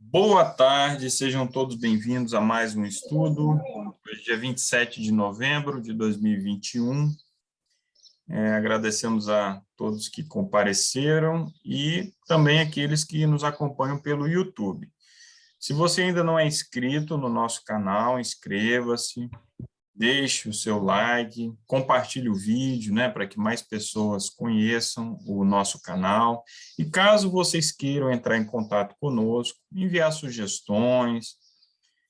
Boa tarde, sejam todos bem-vindos a mais um estudo. Hoje é dia 27 de novembro de 2021. Agradecemos a todos que compareceram e também aqueles que nos acompanham pelo YouTube. Se você ainda não é inscrito no nosso canal, inscreva-se, deixe o seu like, compartilhe o vídeo, né, para que mais pessoas conheçam o nosso canal. E caso vocês queiram entrar em contato conosco, enviar sugestões,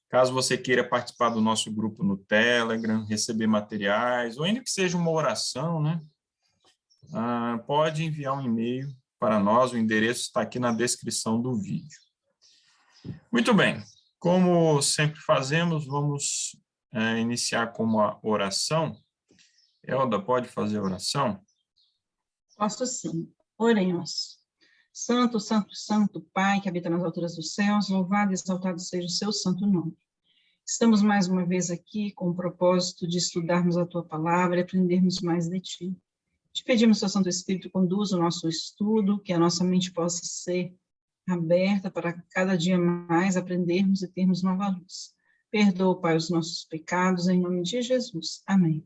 caso você queira participar do nosso grupo no Telegram, receber materiais, ou ainda que seja uma oração, né, pode enviar um e-mail para nós, o endereço está aqui na descrição do vídeo. Muito bem, como sempre fazemos, vamos iniciar com uma oração. Elda, pode fazer a oração? Posso sim. Oremos. Santo, santo, santo Pai, que habita nas alturas dos céus, louvado e exaltado seja o seu santo nome. Estamos mais uma vez aqui com o propósito de estudarmos a tua palavra e aprendermos mais de ti. Te pedimos, seu Santo Espírito, conduza o nosso estudo, que a nossa mente possa ser aberta para cada dia mais aprendermos e termos nova luz. Perdoa, Pai, os nossos pecados, em nome de Jesus. Amém.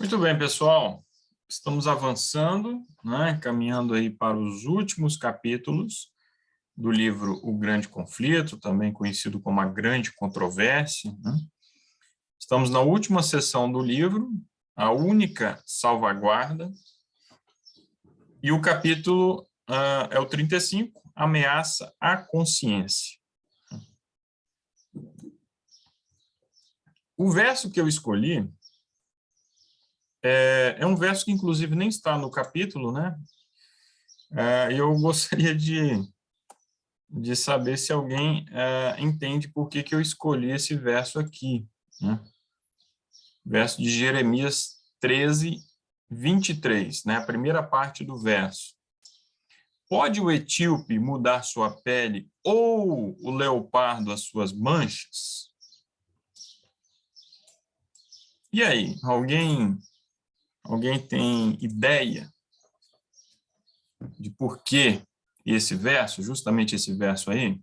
Muito bem, pessoal. Estamos avançando, né, caminhando aí para os últimos capítulos do livro O Grande Conflito, também conhecido como A Grande Controvérsia, né? Estamos na última seção do livro, A Única Salvaguarda, e o capítulo é o 35, Ameaça à Consciência. O verso que eu escolhi é um verso que, inclusive, nem está no capítulo, né? Eu gostaria de saber se alguém entende por que eu escolhi esse verso aqui, né? Verso de Jeremias 13, 23, né? A primeira parte do verso. Pode o etíope mudar sua pele ou o leopardo as suas manchas? E aí, alguém tem ideia de por que esse verso, justamente esse verso aí?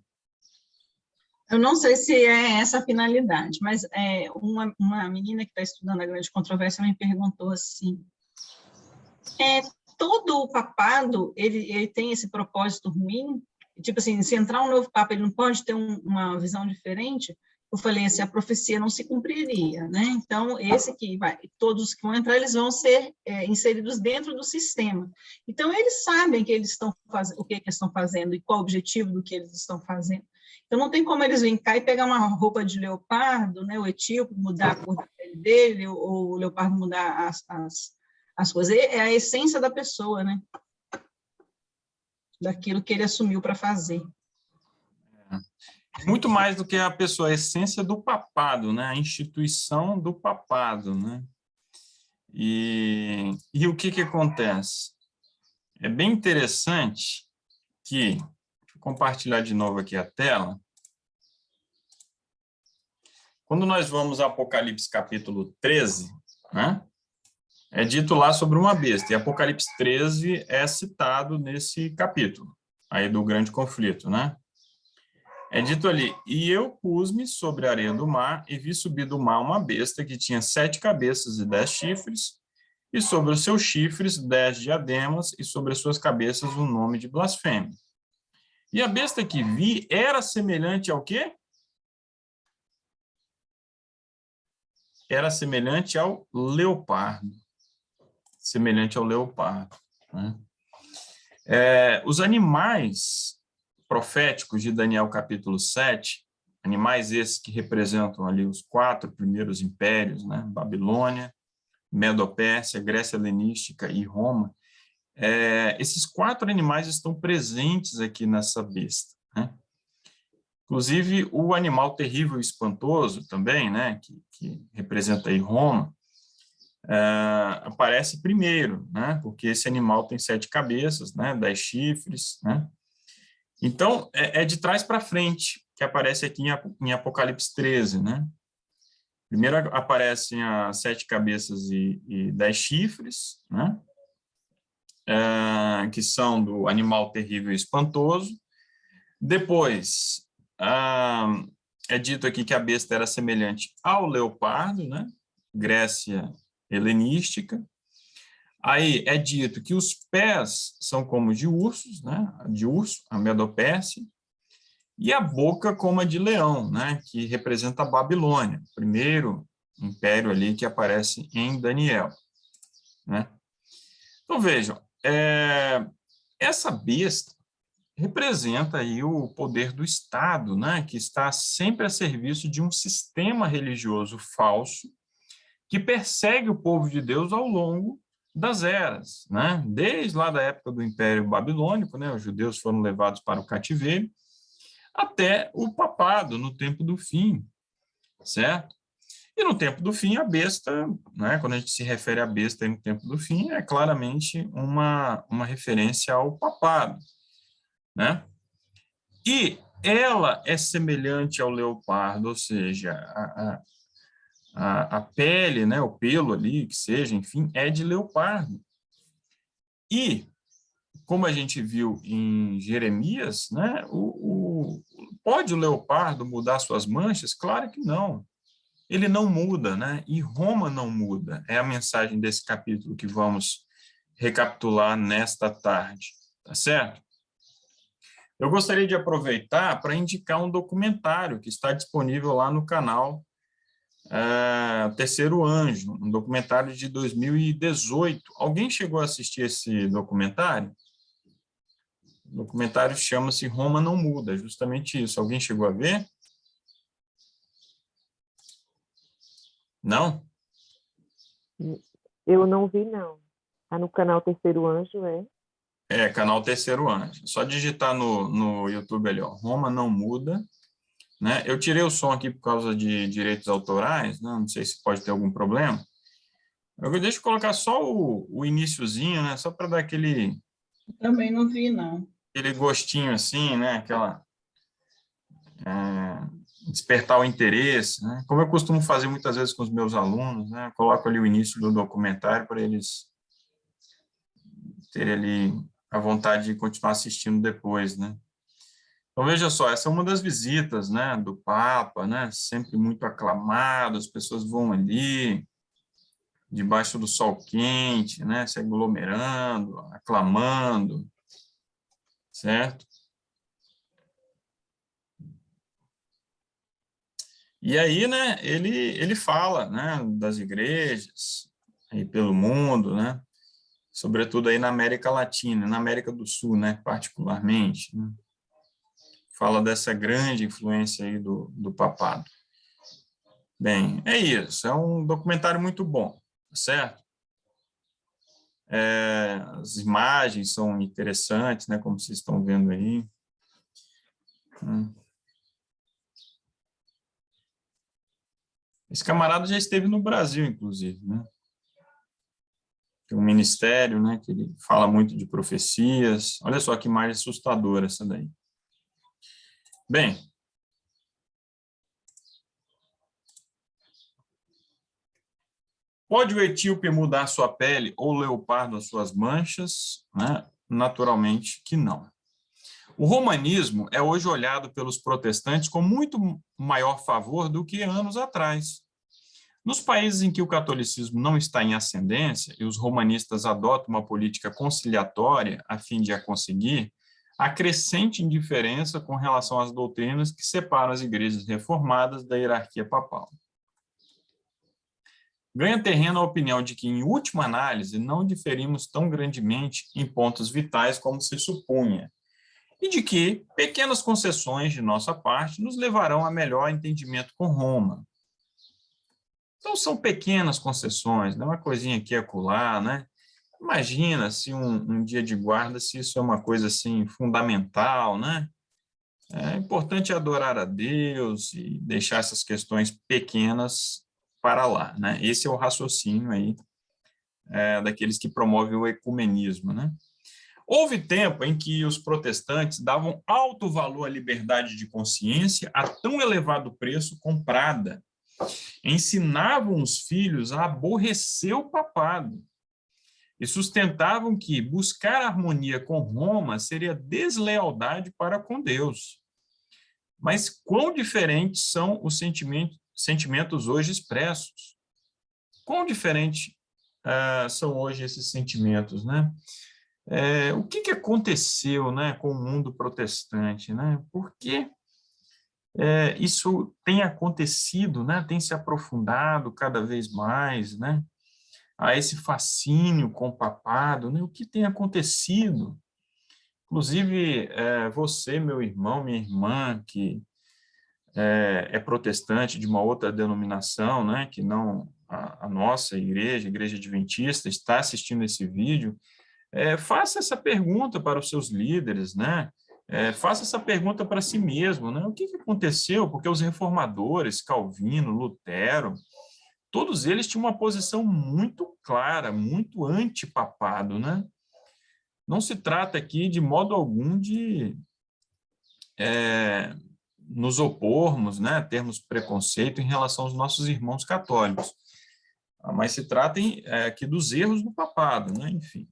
Eu não sei se é essa a finalidade, mas uma menina que está estudando a Grande Controvérsia me perguntou assim, todo o papado, ele tem esse propósito ruim? Tipo assim, se entrar um novo papa, ele não pode ter uma visão diferente? Eu falei assim, a profecia não se cumpriria, né? Então, todos que vão entrar, eles vão ser inseridos dentro do sistema. Então, eles sabem que eles estão o que eles estão fazendo e qual o objetivo do que eles estão fazendo. Então, não tem como eles virem cá e pegar uma roupa de leopardo, né, o etíope, mudar a cor da pele dele, ou o leopardo mudar as coisas. É a essência da pessoa, né? Daquilo que ele assumiu para fazer. Muito mais do que a pessoa, a essência do papado, né? A instituição do papado, né? E o que acontece? É bem interessante que, deixa eu compartilhar de novo aqui a tela, quando nós vamos ao Apocalipse capítulo 13, né? É dito lá sobre uma besta, e Apocalipse 13 é citado nesse capítulo, aí do grande conflito, né? É dito ali, e eu pus-me sobre a areia do mar, e vi subir do mar uma besta que tinha 7 cabeças e 10 chifres, e sobre os seus chifres 10 diademas, e sobre as suas cabeças um nome de blasfêmia. E a besta que vi era semelhante ao quê? Era semelhante ao leopardo. Semelhante ao leopardo, né? Os animais proféticos de Daniel capítulo 7, animais esses que representam ali os 4 primeiros impérios, né? Babilônia, Medo-Pérsia, Grécia Helenística e Roma, esses 4 animais estão presentes aqui nessa besta, né? Inclusive, o animal terrível e espantoso também, né? Que representa aí Roma, aparece primeiro, né? Porque esse animal tem 7 cabeças, né? 10 chifres, né? Então, é de trás para frente que aparece aqui em Apocalipse 13, né? Primeiro aparecem as 7 cabeças e 10 chifres, né? Que são do animal terrível e espantoso. Depois, é dito aqui que a besta era semelhante ao leopardo, né? Grécia helenística. Aí é dito que os pés são como de ursos, né? De urso, a medopécie, e a boca como a de leão, né? Que representa a Babilônia, primeiro império ali que aparece em Daniel, né? Então vejam, essa besta representa aí o poder do Estado, né? Que está sempre a serviço de um sistema religioso falso que persegue o povo de Deus ao longo das eras, né? Desde lá da época do Império Babilônico, né? Os judeus foram levados para o cativeiro, até o papado no tempo do fim, certo? E no tempo do fim, a besta, né? Quando a gente se refere à besta no tempo do fim, é claramente uma referência ao papado, né? E ela é semelhante ao leopardo, ou seja, a pele, né, o pelo ali, que seja, enfim, é de leopardo. E, como a gente viu em Jeremias, né, pode o leopardo mudar suas manchas? Claro que não. Ele não muda, né? E Roma não muda. É a mensagem desse capítulo que vamos recapitular nesta tarde, tá certo? Eu gostaria de aproveitar para indicar um documentário que está disponível lá no canal Terceiro Anjo, um documentário de 2018. Alguém chegou a assistir esse documentário? O documentário chama-se Roma Não Muda, é justamente isso. Alguém chegou a ver? Não? Eu não vi, não. Tá no canal Terceiro Anjo, é? Canal Terceiro Anjo. Só digitar no YouTube ali, ó, Roma Não Muda, né? Eu tirei o som aqui por causa de direitos autorais, né? Não sei se pode ter algum problema. Deixa eu colocar só o iniciozinho, né? Só para dar Também não vi, não. aquele gostinho assim, né? Despertar o interesse, né? Como eu costumo fazer muitas vezes com os meus alunos, né? Eu coloco ali o início do documentário para eles terem ali a vontade de continuar assistindo depois, né? Então, veja só, essa é uma das visitas, né, do Papa, né, sempre muito aclamado, as pessoas vão ali, debaixo do sol quente, né, se aglomerando, aclamando, certo? E aí, né, ele fala, né, das igrejas aí pelo mundo, né, sobretudo aí na América Latina, na América do Sul, né, particularmente, né? Fala dessa grande influência aí do papado. Bem, é isso, é um documentário muito bom, certo? As imagens são interessantes, né, como vocês estão vendo aí. Esse camarada já esteve no Brasil, inclusive, né? Tem um ministério, né, que ele fala muito de profecias. Olha só que imagem assustadora essa daí. Bem, pode o etíope mudar sua pele ou o leopardo as suas manchas? Né? Naturalmente que não. O romanismo é hoje olhado pelos protestantes com muito maior favor do que anos atrás. Nos países em que o catolicismo não está em ascendência e os romanistas adotam uma política conciliatória a fim de a conseguir, há crescente indiferença com relação às doutrinas que separam as igrejas reformadas da hierarquia papal. Ganha terreno a opinião de que, em última análise, não diferimos tão grandemente em pontos vitais como se supunha, e de que pequenas concessões de nossa parte nos levarão a melhor entendimento com Roma. Então, são pequenas concessões, não é uma coisinha aqui e acolá, né? Imagina se um dia de guarda, se isso é uma coisa assim fundamental, né? É importante adorar a Deus e deixar essas questões pequenas para lá, né? Esse é o raciocínio aí daqueles que promovem o ecumenismo, né? Houve tempo em que os protestantes davam alto valor à liberdade de consciência a tão elevado preço comprada. Ensinavam os filhos a aborrecer o papado e sustentavam que buscar harmonia com Roma seria deslealdade para com Deus. Mas quão diferentes são os sentimentos hoje expressos? Quão diferentes são hoje esses sentimentos, né? O que aconteceu, né, com o mundo protestante, né? Por que isso tem acontecido, né? Tem se aprofundado cada vez mais, né? A esse fascínio com o papado, né? O que tem acontecido? Inclusive, você, meu irmão, minha irmã, que é protestante de uma outra denominação, né? Que não a nossa igreja, a Igreja Adventista, está assistindo esse vídeo, faça essa pergunta para os seus líderes, né? Faça essa pergunta para si mesmo, né? O que aconteceu? Porque os reformadores, Calvino, Lutero, todos eles tinham uma posição muito clara, muito antipapado, né? Não se trata aqui, de modo algum, de nos opormos, né? Termos preconceito em relação aos nossos irmãos católicos, mas se trata aqui dos erros do papado, né? Enfim.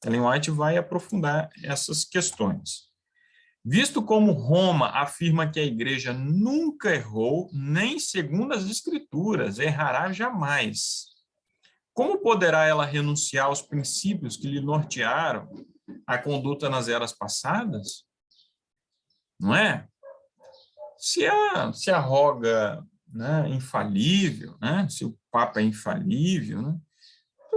Ellen White vai aprofundar essas questões. Visto como Roma afirma que a Igreja nunca errou, nem segundo as Escrituras, errará jamais, como poderá ela renunciar aos princípios que lhe nortearam a conduta nas eras passadas? Não é? Se arroga, né, infalível, né? Se o Papa é infalível, né?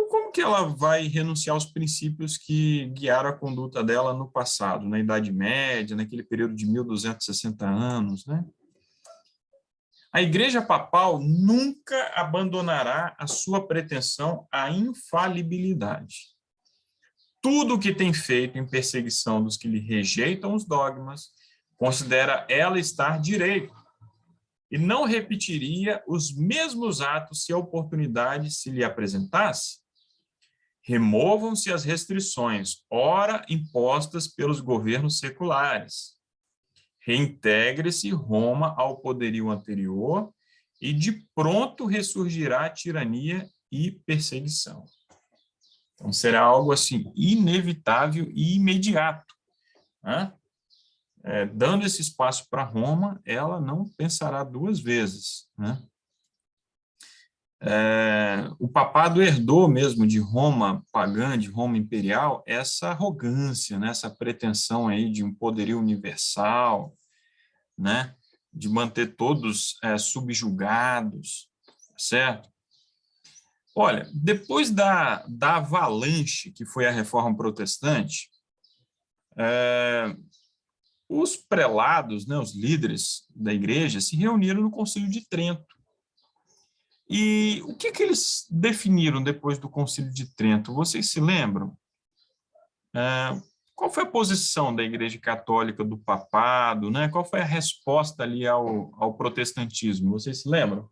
Como que ela vai renunciar aos princípios que guiaram a conduta dela no passado, na Idade Média, naquele período de 1260 anos, né? A Igreja Papal nunca abandonará a sua pretensão à infalibilidade. Tudo o que tem feito em perseguição dos que lhe rejeitam os dogmas, considera ela estar direito, e não repetiria os mesmos atos se a oportunidade se lhe apresentasse. Removam-se as restrições, ora impostas pelos governos seculares. Reintegre-se Roma ao poderio anterior e de pronto ressurgirá a tirania e perseguição. Então, será algo assim inevitável e imediato, né? Dando esse espaço para Roma, ela não pensará duas vezes, né? O papado herdou mesmo de Roma pagã, de Roma imperial, essa arrogância, né? Essa pretensão aí de um poderio universal, né? De manter todos subjugados, certo? Olha, depois da avalanche que foi a Reforma Protestante, os prelados, né, os líderes da igreja, se reuniram no Concílio de Trento. E o que eles definiram depois do Concílio de Trento? Vocês se lembram? Qual foi a posição da Igreja Católica, do papado, né? Qual foi a resposta ali ao protestantismo? Vocês se lembram?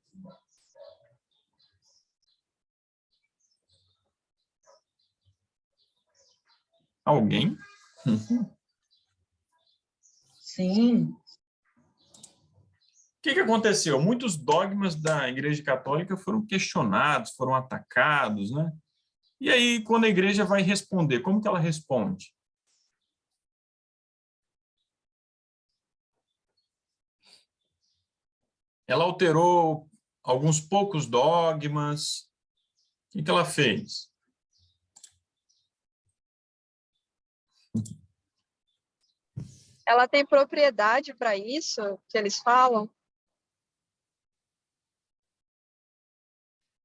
Alguém? Sim. O que aconteceu? Muitos dogmas da Igreja Católica foram questionados, foram atacados, né? E aí, quando a igreja vai responder, como que ela responde? Ela alterou alguns poucos dogmas. O que ela fez? Ela tem propriedade para isso, que eles falam?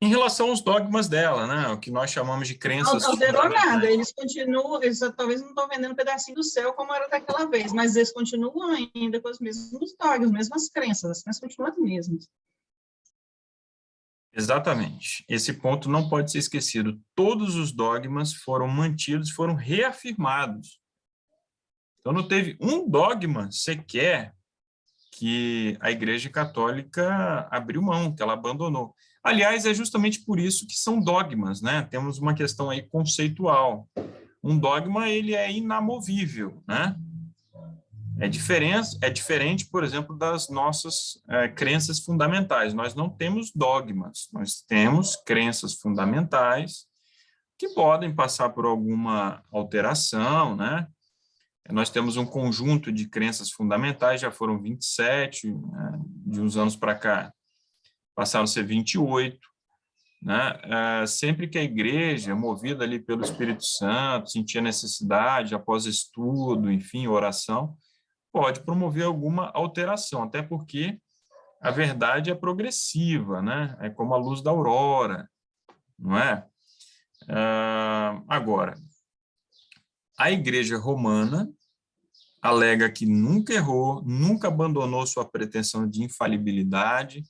Em relação aos dogmas dela, né? O que nós chamamos de crenças. Não alterou nada, eles continuam, eles talvez não estão vendendo um pedacinho do céu como era daquela vez, mas eles continuam ainda com os mesmos dogmas, as mesmas crenças, as crenças continuam as mesmas. Exatamente. Esse ponto não pode ser esquecido. Todos os dogmas foram mantidos, foram reafirmados. Então, não teve um dogma sequer que a Igreja Católica abriu mão, que ela abandonou. Aliás, é justamente por isso que são dogmas, né? Temos uma questão aí conceitual. Um dogma, ele é inamovível, né? É diferente, por exemplo, das nossas crenças fundamentais. Nós não temos dogmas, nós temos crenças fundamentais que podem passar por alguma alteração, né? Nós temos um conjunto de crenças fundamentais, já foram 27, né? De uns anos para cá, passaram a ser 28, né? Sempre que a igreja, movida ali pelo Espírito Santo, sentia necessidade, após estudo, enfim, oração, pode promover alguma alteração, até porque a verdade é progressiva, né? É como a luz da aurora, não é? Agora, a Igreja Romana alega que nunca errou, nunca abandonou sua pretensão de infalibilidade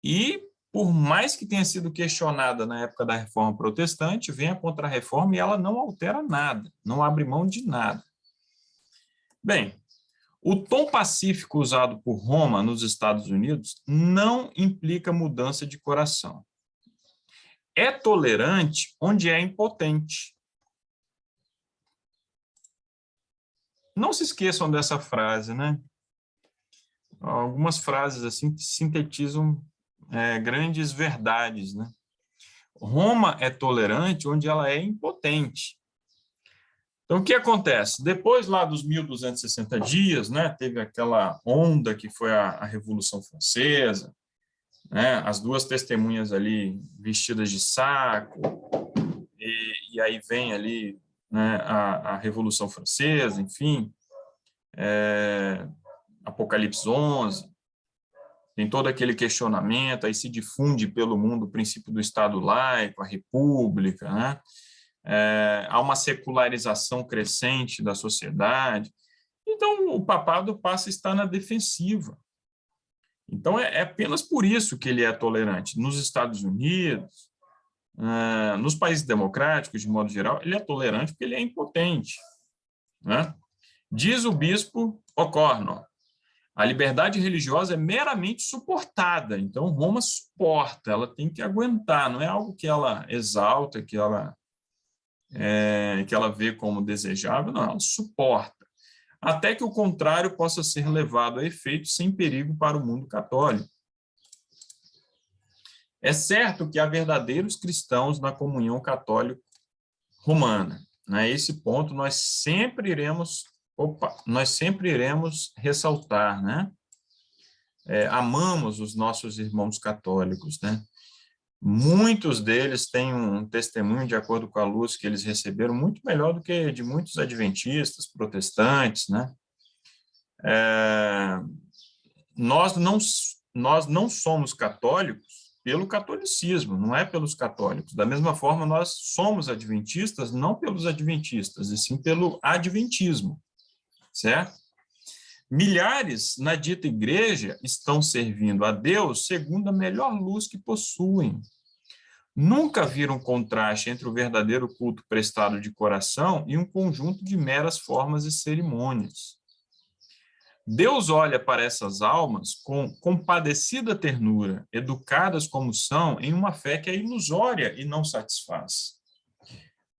e, por mais que tenha sido questionada na época da Reforma Protestante, vem a Contra-Reforma e ela não altera nada, não abre mão de nada. Bem, o tom pacífico usado por Roma nos Estados Unidos não implica mudança de coração. É tolerante onde é impotente. Não se esqueçam dessa frase, né? Algumas frases assim que sintetizam grandes verdades, né? Roma é tolerante onde ela é impotente. Então, o que acontece? Depois lá dos 1260 dias, né, teve aquela onda que foi a Revolução Francesa, né, as duas testemunhas ali vestidas de saco, e aí vem ali, né, a Revolução Francesa, enfim, Apocalipse 11, tem todo aquele questionamento, aí se difunde pelo mundo o princípio do Estado laico, a república, né? Há uma secularização crescente da sociedade, então o papado passa a estar na defensiva. Então é apenas por isso que ele é tolerante. Nos Estados Unidos, nos países democráticos, de modo geral, ele é tolerante porque ele é impotente, né? Diz o bispo Ocorno, a liberdade religiosa é meramente suportada, então Roma suporta, ela tem que aguentar, não é algo que ela exalta, que ela vê como desejável, não, ela suporta, até que o contrário possa ser levado a efeito sem perigo para o mundo católico. É certo que há verdadeiros cristãos na comunhão católico-romana, né? Esse ponto nós sempre iremos ressaltar, né? Amamos os nossos irmãos católicos, né? Muitos deles têm um testemunho, de acordo com a luz que eles receberam, muito melhor do que de muitos adventistas, protestantes, né? Nós não somos católicos pelo catolicismo, não é pelos católicos. Da mesma forma, nós somos adventistas não pelos adventistas, e sim pelo adventismo, certo? Milhares na dita igreja estão servindo a Deus segundo a melhor luz que possuem. Nunca viram contraste entre o verdadeiro culto prestado de coração e um conjunto de meras formas e cerimônias. Deus olha para essas almas com compadecida ternura, educadas como são, em uma fé que é ilusória e não satisfaz.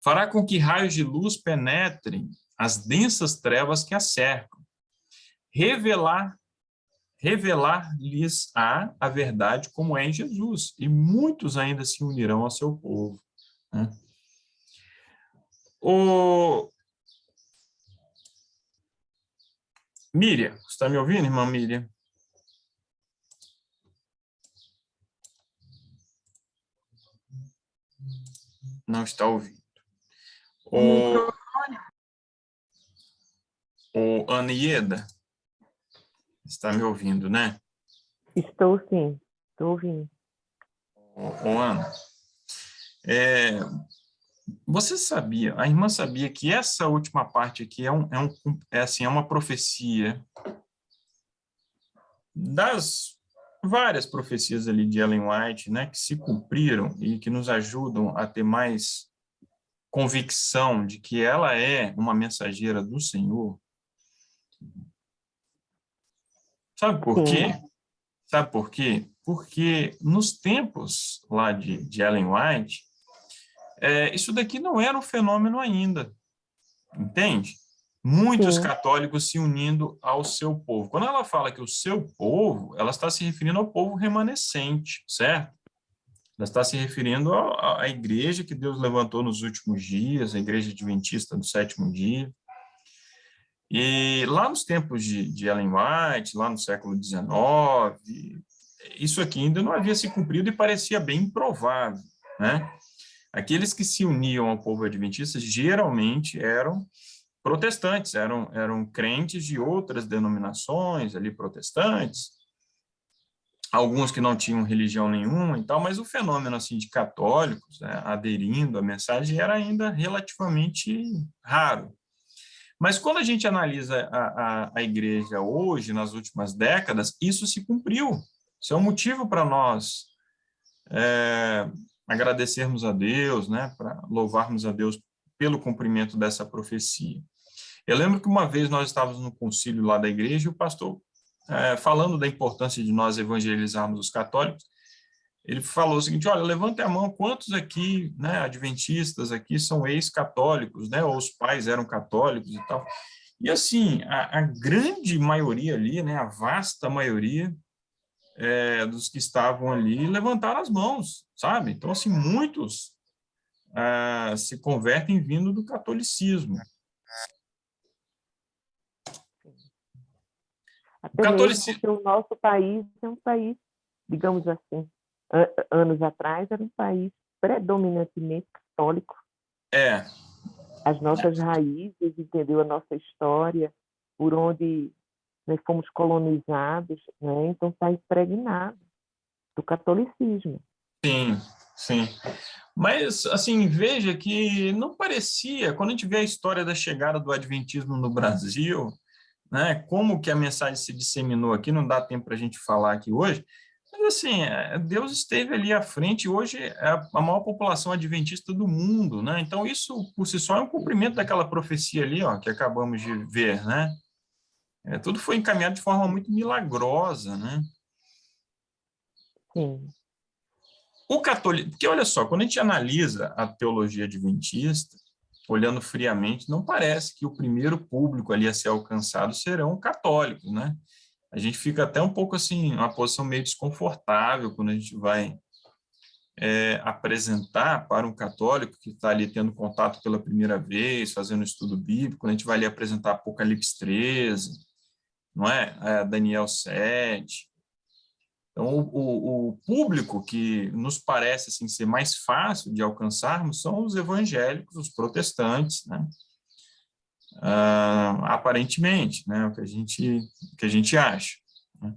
Fará com que raios de luz penetrem as densas trevas que a cercam. Revelar-lhes a verdade como é em Jesus, e muitos ainda se unirão ao seu povo, né? Miriam, você está me ouvindo, irmã Miriam? Não está ouvindo. O Anieda, está me ouvindo, né? Estou sim, estou ouvindo. Ana, você sabia, a irmã sabia que essa última parte aqui é uma profecia das várias profecias ali de Ellen White, né, que se cumpriram e que nos ajudam a ter mais convicção de que ela é uma mensageira do Senhor? Sabe por quê? Sabe por quê? porque nos tempos lá de Ellen White, isso daqui não era um fenômeno ainda, entende? Muitos Sim. católicos se unindo ao seu povo. Quando ela fala que o seu povo, ela está se referindo ao povo remanescente, certo? Ela está se referindo à igreja que Deus levantou nos últimos dias, a igreja adventista do sétimo dia. E lá nos tempos de Ellen White, lá no século XIX, isso aqui ainda não havia se cumprido e parecia bem improvável, né? Aqueles que se uniam ao povo adventista geralmente eram protestantes, eram crentes de outras denominações ali protestantes, alguns que não tinham religião nenhuma e tal, mas o fenômeno assim de católicos, né, aderindo à mensagem era ainda relativamente raro. Mas quando a gente analisa a igreja hoje, nas últimas décadas, isso se cumpriu. Isso é um motivo para nós agradecermos a Deus, né, para louvarmos a Deus pelo cumprimento dessa profecia. Eu lembro que uma vez nós estávamos no concílio lá da igreja e o pastor, falando da importância de nós evangelizarmos os católicos, ele falou o seguinte: olha, levante a mão, quantos aqui, né, adventistas aqui são ex-católicos, né, ou os pais eram católicos e tal. E assim, a grande maioria ali, né, a vasta maioria dos que estavam ali levantaram as mãos, sabe? Então, assim, muitos se convertem vindo do catolicismo. Até mesmo porque o nosso país é um país, digamos assim, anos atrás, era um país predominantemente católico. As nossas raízes, entendeu? A nossa história, por onde nós fomos colonizados, né? Então está impregnado do catolicismo. Sim, sim. Mas, assim, veja que não parecia, quando a gente vê a história da chegada do adventismo no Brasil, né, como que a mensagem se disseminou aqui, não dá tempo para a gente falar aqui hoje, mas, assim, Deus esteve ali à frente, hoje é a maior população adventista do mundo, né? Então, isso, por si só, é um cumprimento daquela profecia ali, ó, que acabamos de ver, né? Tudo foi encaminhado de forma muito milagrosa, né? Sim. O catolicismo, porque olha só, quando a gente analisa a teologia adventista, olhando friamente, não parece que o primeiro público ali a ser alcançado serão católicos, né? A gente fica até um pouco assim, uma posição meio desconfortável quando a gente vai apresentar para um católico que está ali tendo contato pela primeira vez, fazendo estudo bíblico, quando a gente vai ali apresentar Apocalipse 13, não é? Daniel 7. Então, o público que nos parece assim, ser mais fácil de alcançarmos são os evangélicos, os protestantes, né? Aparentemente, né? O que a gente acha. Né?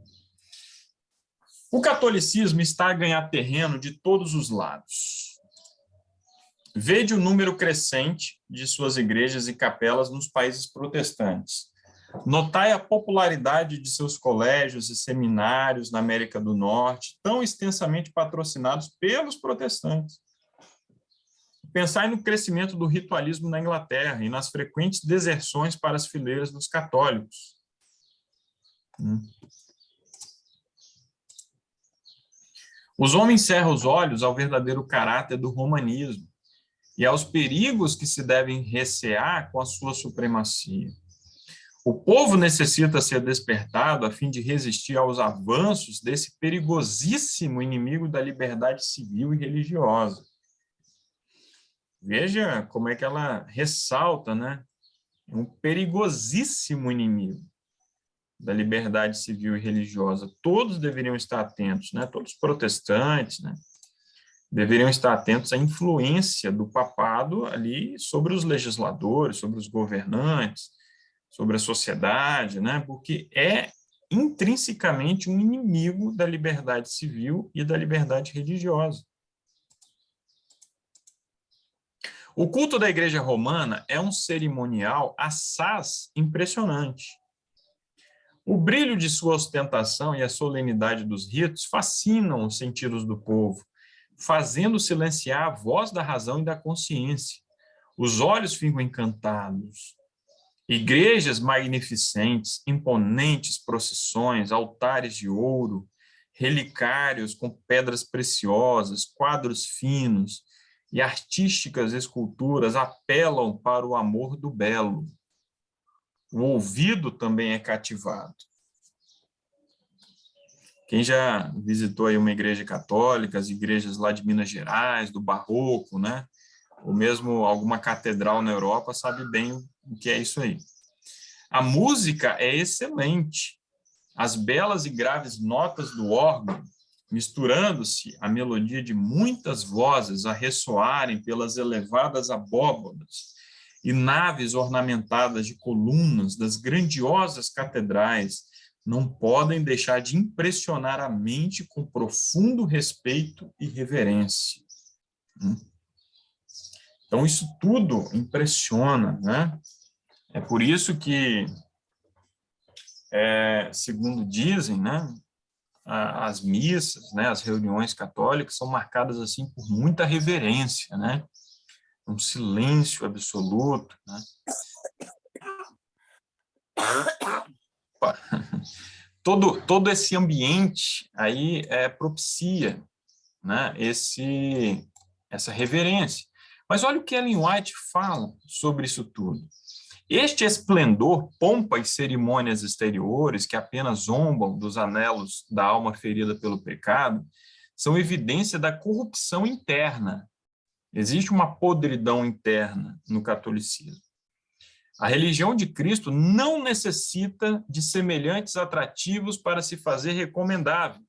O catolicismo está a ganhar terreno de todos os lados. Vede o número crescente de suas igrejas e capelas nos países protestantes. Notai a popularidade de seus colégios e seminários na América do Norte, tão extensamente patrocinados pelos protestantes. Pensai no crescimento do ritualismo na Inglaterra e nas frequentes deserções para as fileiras dos católicos. Os homens cerram os olhos ao verdadeiro caráter do romanismo e aos perigos que se devem recear com a sua supremacia. O povo necessita ser despertado a fim de resistir aos avanços desse perigosíssimo inimigo da liberdade civil e religiosa. Veja como é que ela ressalta, né? Um perigosíssimo inimigo da liberdade civil e religiosa. Todos deveriam estar atentos, né? Todos os protestantes, né? Deveriam estar atentos à influência do papado ali sobre os legisladores, sobre os governantes, sobre a sociedade, né? Porque é intrinsecamente um inimigo da liberdade civil e da liberdade religiosa. O culto da Igreja Romana é um cerimonial assaz impressionante. O brilho de sua ostentação e a solenidade dos ritos fascinam os sentidos do povo, fazendo silenciar a voz da razão e da consciência. Os olhos ficam encantados. Igrejas magnificentes, imponentes procissões, altares de ouro, relicários com pedras preciosas, quadros finos e artísticas esculturas apelam para o amor do belo. O ouvido também é cativado. Quem já visitou aí uma igreja católica, as igrejas lá de Minas Gerais, do Barroco, né? Ou mesmo alguma catedral na Europa, sabe bem o que é isso aí. A música é excelente. As belas e graves notas do órgão, misturando-se à melodia de muitas vozes a ressoarem pelas elevadas abóbadas e naves ornamentadas de colunas das grandiosas catedrais, não podem deixar de impressionar a mente com profundo respeito e reverência. Então, isso tudo impressiona, né? É por isso que, segundo dizem, né, as missas, né, as reuniões católicas são marcadas assim por muita reverência, né? Um silêncio absoluto, né? Todo esse ambiente aí propicia, né, essa reverência. Mas olha o que Ellen White fala sobre isso tudo. Este esplendor, pompa e cerimônias exteriores que apenas zombam dos anelos da alma ferida pelo pecado, são evidência da corrupção interna. Existe uma podridão interna no catolicismo. A religião de Cristo não necessita de semelhantes atrativos para se fazer recomendável.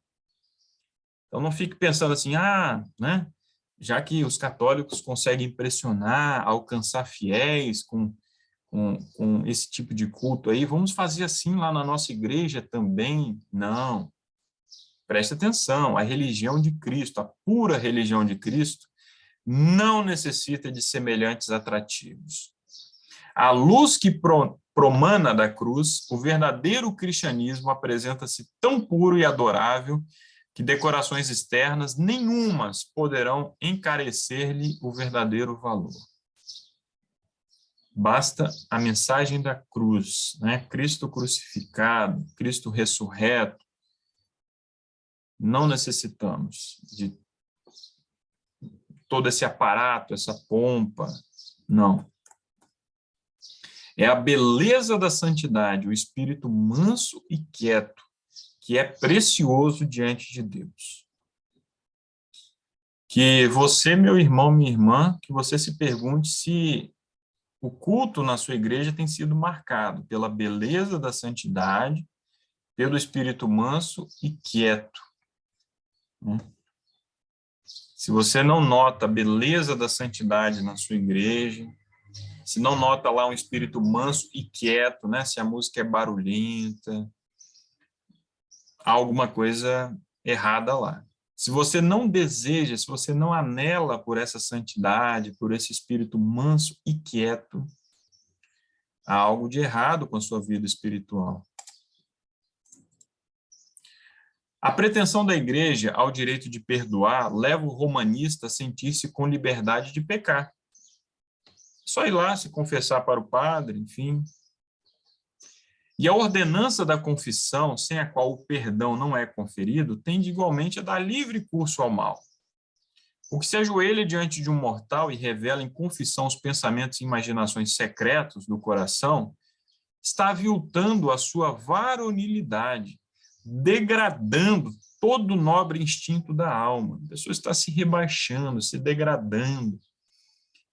Então, não fique pensando assim, né, já que os católicos conseguem impressionar, alcançar fiéis com esse tipo de culto aí, vamos fazer assim lá na nossa igreja também? Não. Preste atenção, a religião de Cristo, a pura religião de Cristo, não necessita de semelhantes atrativos. À luz que promana da cruz, o verdadeiro cristianismo apresenta-se tão puro e adorável que decorações externas nenhumas poderão encarecer-lhe o verdadeiro valor. Basta a mensagem da cruz, né? Cristo crucificado, Cristo ressurreto. Não necessitamos de todo esse aparato, essa pompa, não. É a beleza da santidade, o espírito manso e quieto, que é precioso diante de Deus. Que você, meu irmão, minha irmã, que você se pergunte se o culto na sua igreja tem sido marcado pela beleza da santidade, pelo espírito manso e quieto. Se você não nota a beleza da santidade na sua igreja, se não nota lá um espírito manso e quieto, né? Se a música é barulhenta, há alguma coisa errada lá. Se você não deseja, se você não anela por essa santidade, por esse espírito manso e quieto, há algo de errado com a sua vida espiritual. A pretensão da igreja ao direito de perdoar leva o romanista a sentir-se com liberdade de pecar. Só ir lá se confessar para o padre, enfim. E a ordenança da confissão, sem a qual o perdão não é conferido, tende igualmente a dar livre curso ao mal. O que se ajoelha diante de um mortal e revela em confissão os pensamentos e imaginações secretos do coração, está aviltando a sua varonilidade, degradando todo o nobre instinto da alma. A pessoa está se rebaixando, se degradando,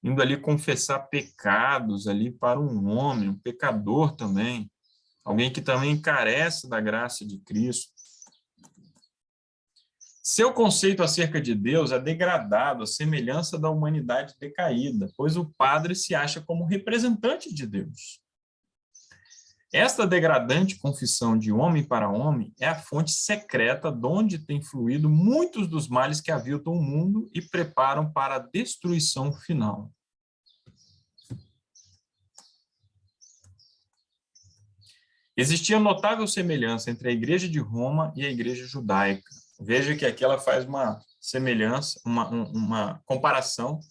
indo ali confessar pecados ali para um homem, um pecador também, alguém que também carece da graça de Cristo. Seu conceito acerca de Deus é degradado à semelhança da humanidade decaída, pois o padre se acha como representante de Deus. Esta degradante confissão de homem para homem é a fonte secreta de onde têm fluído muitos dos males que aviltam o mundo e preparam para a destruição final. Existia notável semelhança entre a Igreja de Roma e a Igreja judaica. Veja que aqui ela faz uma semelhança, uma comparação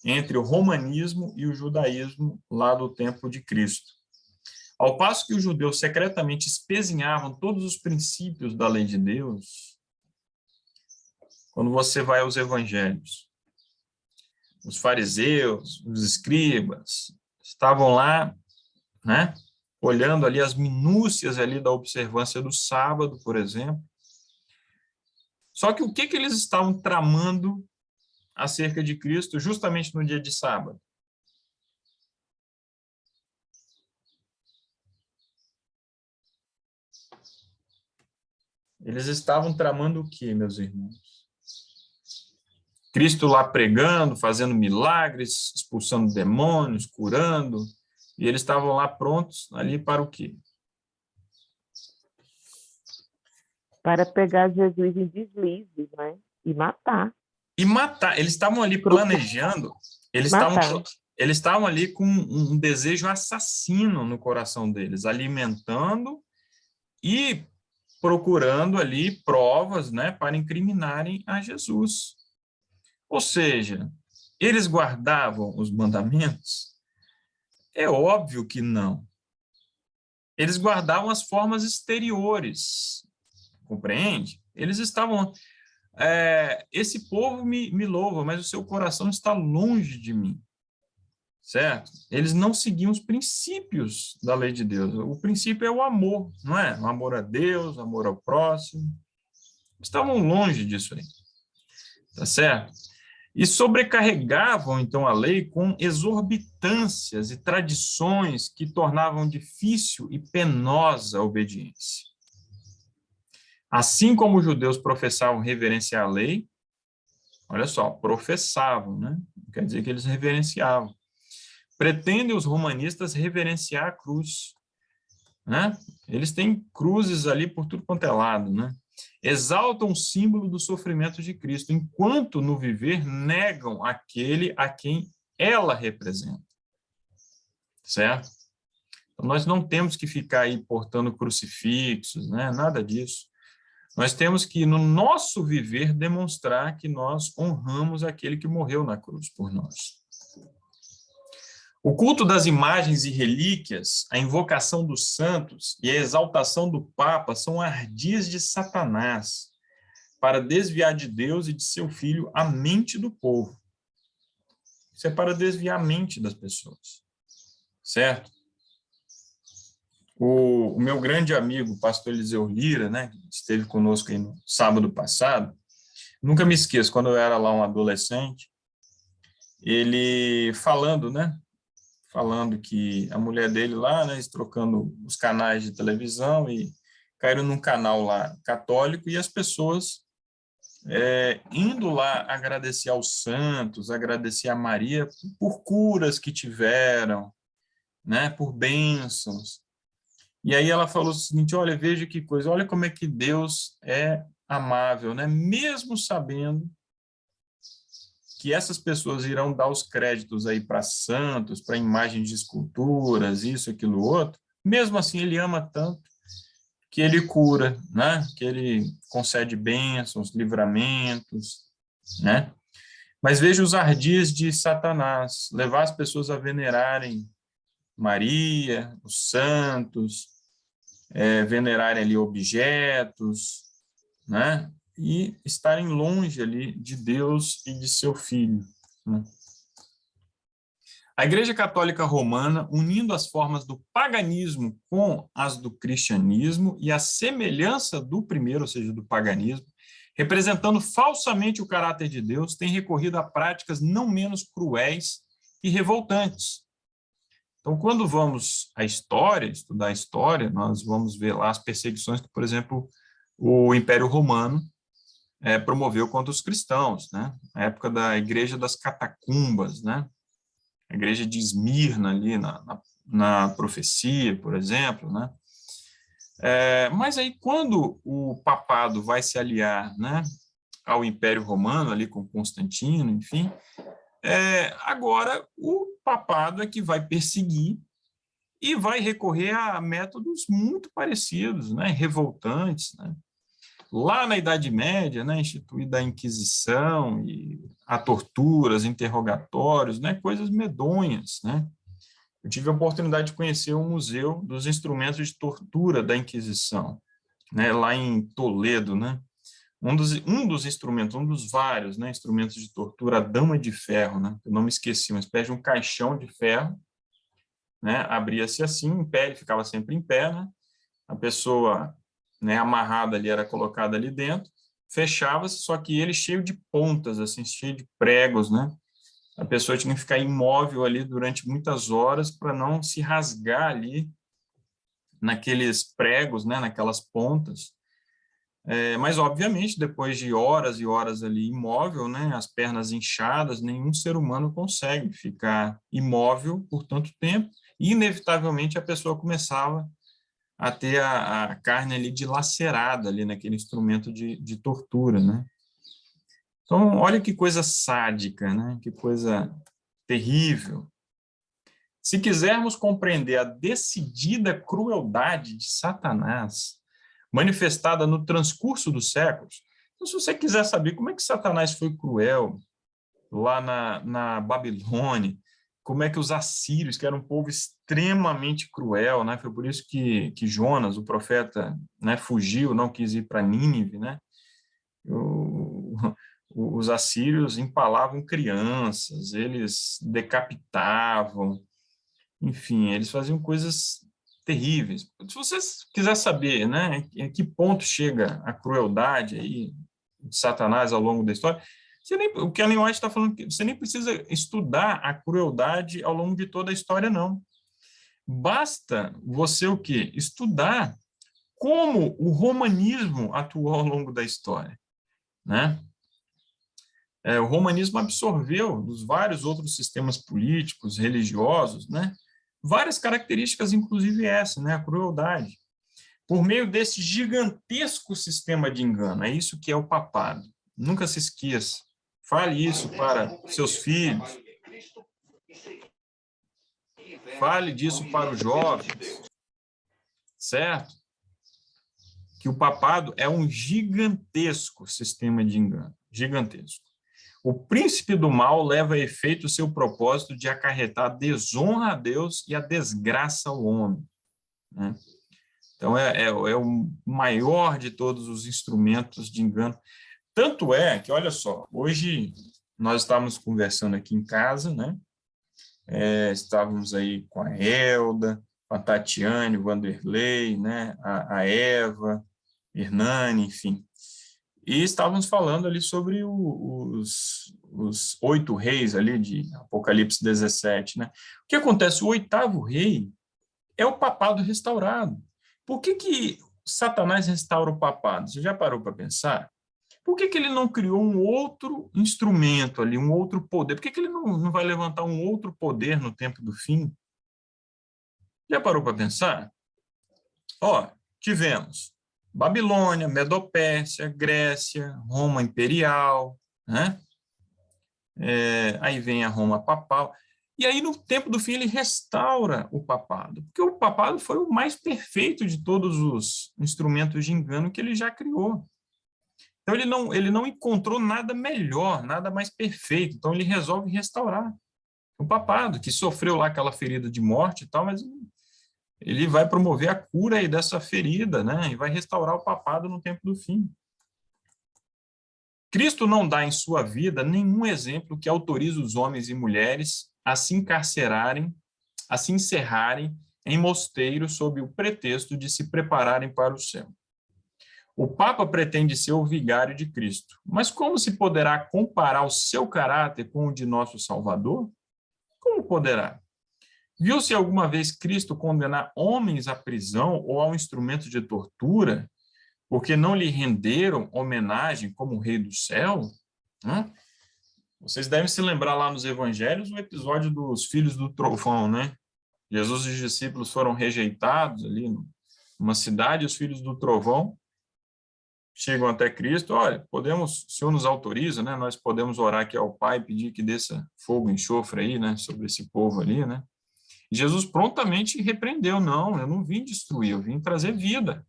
entre o romanismo e o judaísmo lá do tempo de Cristo. Ao passo que os judeus secretamente espezinhavam todos os princípios da lei de Deus, quando você vai aos evangelhos. Os fariseus, os escribas, estavam lá, né, olhando ali as minúcias ali da observância do sábado, por exemplo. Só que o que eles estavam tramando acerca de Cristo justamente no dia de sábado? Eles estavam tramando o quê, meus irmãos? Cristo lá pregando, fazendo milagres, expulsando demônios, curando, e eles estavam lá prontos ali para o quê? Para pegar Jesus em deslizes, né? E matar. E matar. Eles estavam ali planejando, eles estavam ali com um desejo assassino no coração deles, alimentando e procurando ali provas, né, para incriminarem a Jesus. Ou seja, eles guardavam os mandamentos? É óbvio que não. Eles guardavam as formas exteriores, compreende? Eles estavam... esse povo me louva, mas o seu coração está longe de mim, certo? Eles não seguiam os princípios da lei de Deus. O princípio é o amor, não é? O amor a Deus, o amor ao próximo. Estavam longe disso aí, tá certo? E sobrecarregavam, então, a lei com exorbitâncias e tradições que tornavam difícil e penosa a obediência. Assim como os judeus professavam reverenciar a lei, olha só, professavam, né? Não quer dizer que eles reverenciavam. Pretendem os romanistas reverenciar a cruz, né? Eles têm cruzes ali por tudo quanto é lado, né? Exaltam o símbolo do sofrimento de Cristo, enquanto no viver negam aquele a quem ela representa. Certo? Então, nós não temos que ficar aí portando crucifixos, né? Nada disso. Nós temos que, no nosso viver, demonstrar que nós honramos aquele que morreu na cruz por nós. O culto das imagens e relíquias, a invocação dos santos e a exaltação do Papa são ardis de Satanás para desviar de Deus e de seu Filho a mente do povo. Isso é para desviar a mente das pessoas, certo? O meu grande amigo, o pastor Eliseu Lira, né, que esteve conosco aí no sábado passado, nunca me esqueço, quando eu era lá um adolescente, ele falando, né, falando que a mulher dele lá, né, trocando os canais de televisão e caíram num canal lá católico e as pessoas indo lá agradecer aos santos, agradecer a Maria por curas que tiveram, né, por bênçãos. E aí ela falou o seguinte, olha, veja que coisa, olha como é que Deus é amável, né? Mesmo sabendo que essas pessoas irão dar os créditos aí para santos, para imagens de esculturas, isso, aquilo, outro, mesmo assim ele ama tanto que ele cura, né? Que ele concede bênçãos, livramentos, né? Mas veja os ardis de Satanás, levar as pessoas a venerarem Maria, os santos, venerarem ali objetos, né? E estarem longe ali de Deus e de seu Filho, né? A Igreja Católica Romana, unindo as formas do paganismo com as do cristianismo e a semelhança do primeiro, ou seja, do paganismo, representando falsamente o caráter de Deus, tem recorrido a práticas não menos cruéis e revoltantes. Então, quando vamos à história, estudar a história, nós vamos ver lá as perseguições que, por exemplo, o Império Romano promoveu contra os cristãos, né? Na época da Igreja das Catacumbas, né? A Igreja de Esmirna, ali na profecia, por exemplo, né? Mas aí, quando o papado vai se aliar, né, ao Império Romano, ali com Constantino, enfim, agora o papado é que vai perseguir e vai recorrer a métodos muito parecidos, né, revoltantes, né? Lá na Idade Média, né, instituída a Inquisição, e a torturas, interrogatórios, né, coisas medonhas, né? Eu tive a oportunidade de conhecer o Museu dos Instrumentos de Tortura da Inquisição, né, lá em Toledo, né? um dos instrumentos, um dos vários, né, instrumentos de tortura, a dama de ferro, né, eu não me esqueci, uma espécie de um caixão de ferro, né, abria-se assim, em pé, ele ficava sempre em pé, né, a pessoa, né, amarrada ali era colocada ali dentro, fechava-se, só que ele cheio de pontas, assim, cheio de pregos, né, a pessoa tinha que ficar imóvel ali durante muitas horas para não se rasgar ali naqueles pregos, né, naquelas pontas. Mas, obviamente, depois de horas e horas ali imóvel, né, as pernas inchadas, nenhum ser humano consegue ficar imóvel por tanto tempo, e, inevitavelmente, a pessoa começava a ter a carne ali dilacerada ali naquele instrumento de tortura, né? Então, olha que coisa sádica, né? Que coisa terrível. Se quisermos compreender a decidida crueldade de Satanás, manifestada no transcurso dos séculos. Então, se você quiser saber como é que Satanás foi cruel lá na Babilônia, como é que os assírios, que eram um povo extremamente cruel, né? Foi por isso que Jonas, o profeta, né, fugiu, não quis ir para Nínive, né? Os assírios empalavam crianças, eles decapitavam, enfim, eles faziam coisas terríveis. Se você quiser saber, né, em que ponto chega a crueldade aí de Satanás ao longo da história, o que a Ellen White está falando, você nem precisa estudar a crueldade ao longo de toda a história, não. Basta você o quê? Estudar como o romanismo atuou ao longo da história, né? O romanismo absorveu dos vários outros sistemas políticos, religiosos, né? Várias características, inclusive essa, né? A crueldade. Por meio desse gigantesco sistema de engano, é isso que é o papado. Nunca se esqueça. Fale isso para seus filhos. Fale disso para os jovens. Certo? Que o papado é um gigantesco sistema de engano. Gigantesco. O príncipe do mal leva a efeito o seu propósito de acarretar desonra a Deus e a desgraça ao homem, né? Então, é o maior de todos os instrumentos de engano. Tanto é que, olha só, hoje nós estávamos conversando aqui em casa, né? Estávamos aí com a Elda, com a Tatiane, o Vanderlei, né? A Eva, Hernani, enfim. E estávamos falando ali sobre os 8 reis ali de Apocalipse 17, né? O que acontece? O 8º rei é o papado restaurado. Por que Satanás restaura o papado? Você já parou para pensar? Por que ele não criou um outro instrumento ali, um outro poder? Por que ele não vai levantar um outro poder no tempo do fim? Já parou para pensar? Ó, tivemos Babilônia, Medopérsia, Grécia, Roma Imperial, né? Aí vem a Roma Papal. E aí, no tempo do fim, ele restaura o papado, porque o papado foi o mais perfeito de todos os instrumentos de engano que ele já criou. Então, ele não encontrou nada melhor, nada mais perfeito. Então, ele resolve restaurar o papado, que sofreu lá aquela ferida de morte e tal, mas ele vai promover a cura aí dessa ferida, né? E vai restaurar o papado no tempo do fim. Cristo não dá em sua vida nenhum exemplo que autorize os homens e mulheres a se encarcerarem, a se encerrarem em mosteiros sob o pretexto de se prepararem para o céu. O Papa pretende ser o vigário de Cristo, mas como se poderá comparar o seu caráter com o de nosso Salvador? Como poderá? Viu-se alguma vez Cristo condenar homens à prisão ou a um instrumento de tortura porque não lhe renderam homenagem como Rei do Céu? Vocês devem se lembrar lá nos Evangelhos o episódio dos filhos do trovão, né? Jesus e os discípulos foram rejeitados ali numa cidade, os filhos do trovão chegam até Cristo, olha, o Senhor nos autoriza, né? Nós podemos orar aqui ao Pai, pedir que desça fogo e enxofre aí, né? Sobre esse povo ali, né? E Jesus prontamente repreendeu, não, eu não vim destruir, eu vim trazer vida.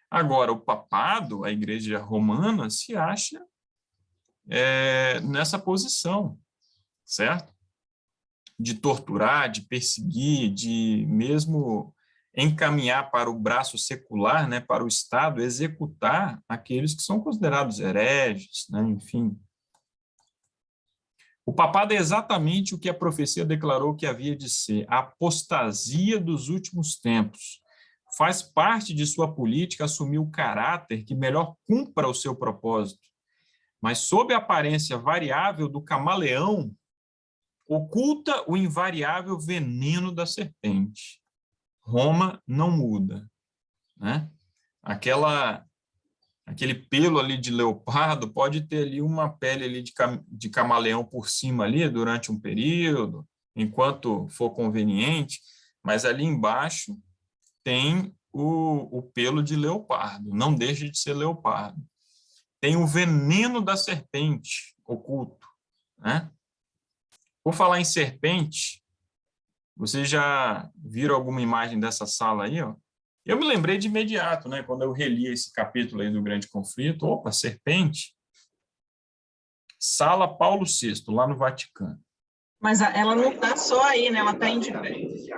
Agora, o papado, a igreja romana, se acha nessa posição, certo? De torturar, de perseguir, de mesmo encaminhar para o braço secular, né, para o Estado, executar aqueles que são considerados hereges, né, enfim. O papado é exatamente o que a profecia declarou que havia de ser, a apostasia dos últimos tempos. Faz parte de sua política assumir o caráter que melhor cumpra o seu propósito, mas sob a aparência variável do camaleão, oculta o invariável veneno da serpente. Roma não muda, né? Aquele pelo ali de leopardo pode ter ali uma pele ali de camaleão por cima ali durante um período, enquanto for conveniente, mas ali embaixo tem o pelo de leopardo, não deixa de ser leopardo. Tem o veneno da serpente oculto, né? Por falar em serpente, vocês já viram alguma imagem dessa sala aí, ó? Eu me lembrei de imediato, né? Quando eu reli esse capítulo aí do Grande Conflito, opa, serpente. Sala Paulo VI, lá no Vaticano. Mas ela não está só aí, né? Ela está em diversos.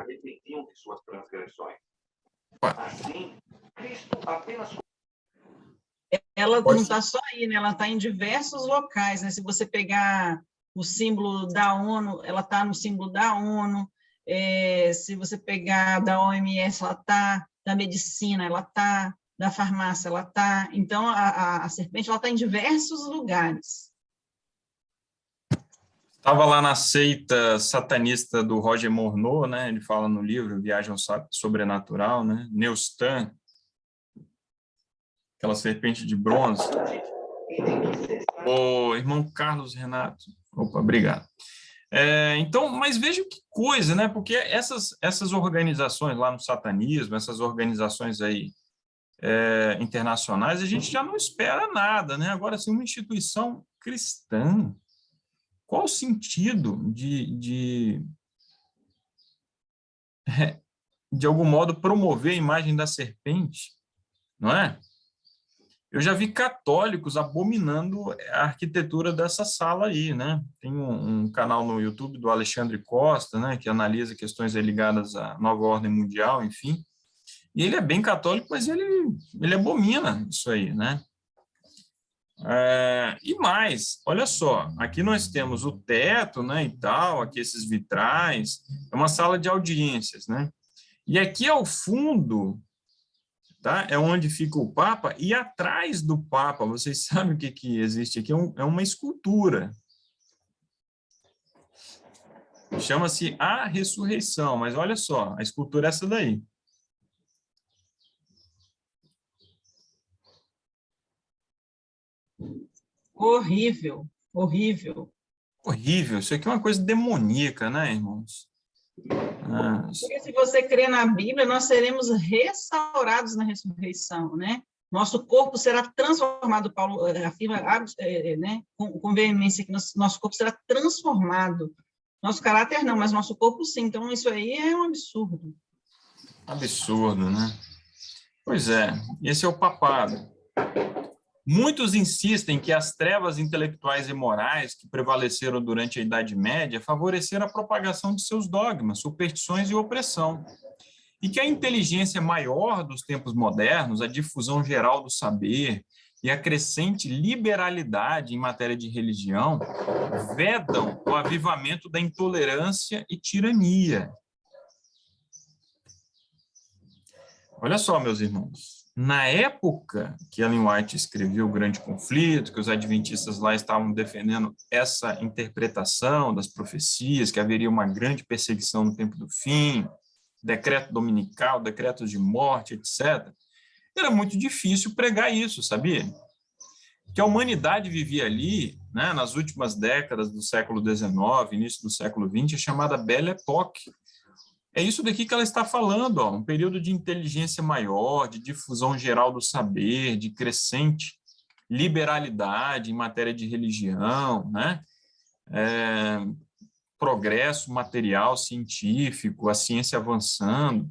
Ela não está só aí, né? Ela está em diversos locais, né? Se você pegar o símbolo da ONU, ela está no símbolo da ONU. Se você pegar da OMS, ela está, da medicina, ela está, da farmácia, ela está. Então, a serpente ela está em diversos lugares. Estava lá na seita satanista do Roger Morneau, né? Ele fala no livro Viagem ao Sobrenatural, né? Neustan, aquela serpente de bronze. O irmão Carlos Renato. Opa, obrigado. Então, mas veja que coisa, né? Porque essas organizações lá no satanismo, essas organizações aí internacionais, a gente já não espera nada, né? Agora, assim, uma instituição cristã, qual o sentido de algum modo, promover a imagem da serpente, não é? Eu já vi católicos abominando a arquitetura dessa sala aí, né? Tem um canal no YouTube do Alexandre Costa, né, que analisa questões ligadas à nova ordem mundial, enfim. E ele é bem católico, mas ele abomina isso aí, né? E mais, olha só, aqui nós temos o teto, né, e tal, aqui esses vitrais, é uma sala de audiências, né? E aqui ao fundo, tá? É onde fica o Papa, e atrás do Papa, vocês sabem o que existe aqui? É uma escultura. Chama-se A Ressurreição, mas olha só, a escultura é essa daí. Horrível, horrível. Horrível, isso aqui é uma coisa demoníaca, né, irmãos? Porque se você crê na Bíblia, nós seremos restaurados na ressurreição, né? Nosso corpo será transformado, Paulo afirma, né, com veemência, que nosso corpo será transformado. Nosso caráter não, mas nosso corpo sim. Então, isso aí é um absurdo. Absurdo, né? Pois é, esse é o papado. Muitos insistem que as trevas intelectuais e morais que prevaleceram durante a Idade Média favoreceram a propagação de seus dogmas, superstições e opressão, e que a inteligência maior dos tempos modernos, a difusão geral do saber e a crescente liberalidade em matéria de religião vedam o avivamento da intolerância e tirania. Olha só, meus irmãos. Na época que Ellen White escreveu O Grande Conflito, que os adventistas lá estavam defendendo essa interpretação das profecias, que haveria uma grande perseguição no tempo do fim, decreto dominical, decretos de morte, etc., era muito difícil pregar isso, sabia? Que a humanidade vivia ali, né, nas últimas décadas do século XIX, início do século XX, a chamada Belle Époque. É isso daqui que ela está falando, ó, um período de inteligência maior, de difusão geral do saber, de crescente liberalidade em matéria de religião, né? Progresso material, científico, a ciência avançando.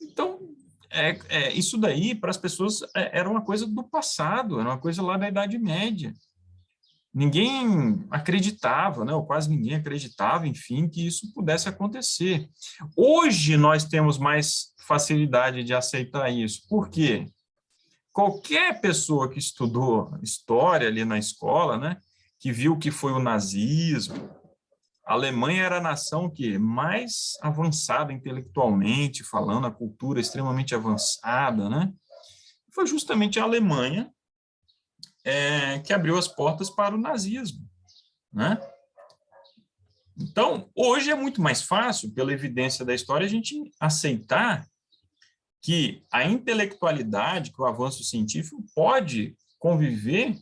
Então, isso daí, para as pessoas, era uma coisa do passado, era uma coisa lá da Idade Média. ninguém acreditava, né, ou quase ninguém acreditava, enfim, que isso pudesse acontecer. Hoje nós temos mais facilidade de aceitar isso. Por quê? Qualquer pessoa que estudou história ali na escola, né, que viu o que foi o nazismo, a Alemanha era a nação que mais avançada intelectualmente falando, a cultura extremamente avançada, né? Foi justamente a Alemanha que abriu as portas para o nazismo, né? Então, hoje é muito mais fácil, pela evidência da história, a gente aceitar que a intelectualidade, que o avanço científico pode conviver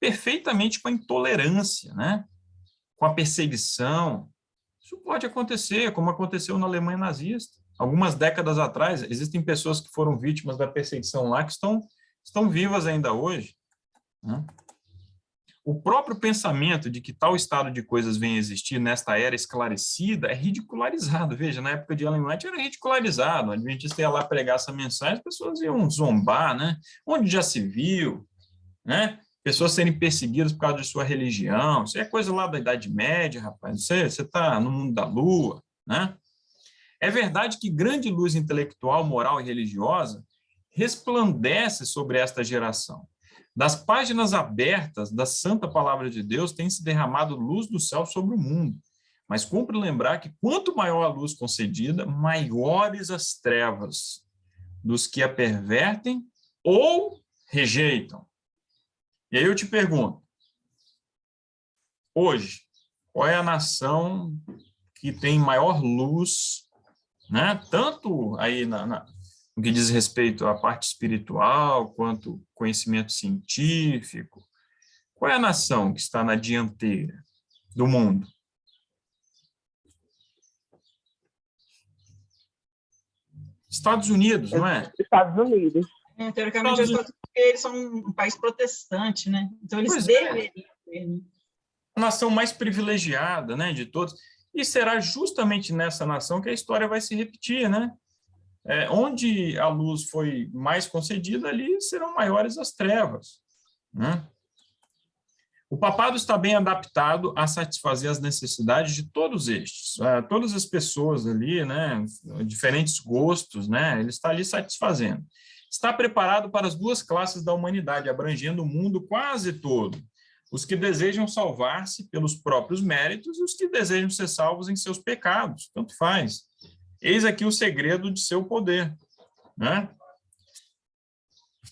perfeitamente com a intolerância, né? Com a perseguição. Isso pode acontecer, como aconteceu na Alemanha nazista. Algumas décadas atrás, existem pessoas que foram vítimas da perseguição lá que estão vivas ainda hoje, né? O próprio pensamento de que tal estado de coisas vem a existir nesta era esclarecida é ridicularizado. Veja, na época de Ellen White era ridicularizado. O adventista ia lá pregar essa mensagem, as pessoas iam zombar, né? Onde já se viu, né? Pessoas serem perseguidas por causa de sua religião. Isso é coisa lá da Idade Média, rapaz. Você está no mundo da lua, né? É verdade que grande luz intelectual, moral e religiosa resplandece sobre esta geração. Das páginas abertas da Santa Palavra de Deus tem se derramado luz do céu sobre o mundo. Mas cumpre lembrar que quanto maior a luz concedida, maiores as trevas dos que a pervertem ou rejeitam. E aí eu te pergunto, hoje, qual é a nação que tem maior luz, né? Tanto aí no que diz respeito à parte espiritual, quanto conhecimento científico? Qual é a nação que está na dianteira do mundo? Estados Unidos, não é? Estados Unidos. Teoricamente, eles são um país protestante, né? Então, eles deveriam ter, né? A nação mais privilegiada, né, de todos. E será justamente nessa nação que a história vai se repetir, né? Onde a luz foi mais concedida, ali serão maiores as trevas, né? O papado está bem adaptado a satisfazer as necessidades de todos estes, todas as pessoas ali, né, diferentes gostos, né, ele está ali satisfazendo. Está preparado para as duas classes da humanidade, abrangendo o mundo quase todo. Os que desejam salvar-se pelos próprios méritos e os que desejam ser salvos em seus pecados, tanto faz. Eis aqui o segredo de seu poder, né?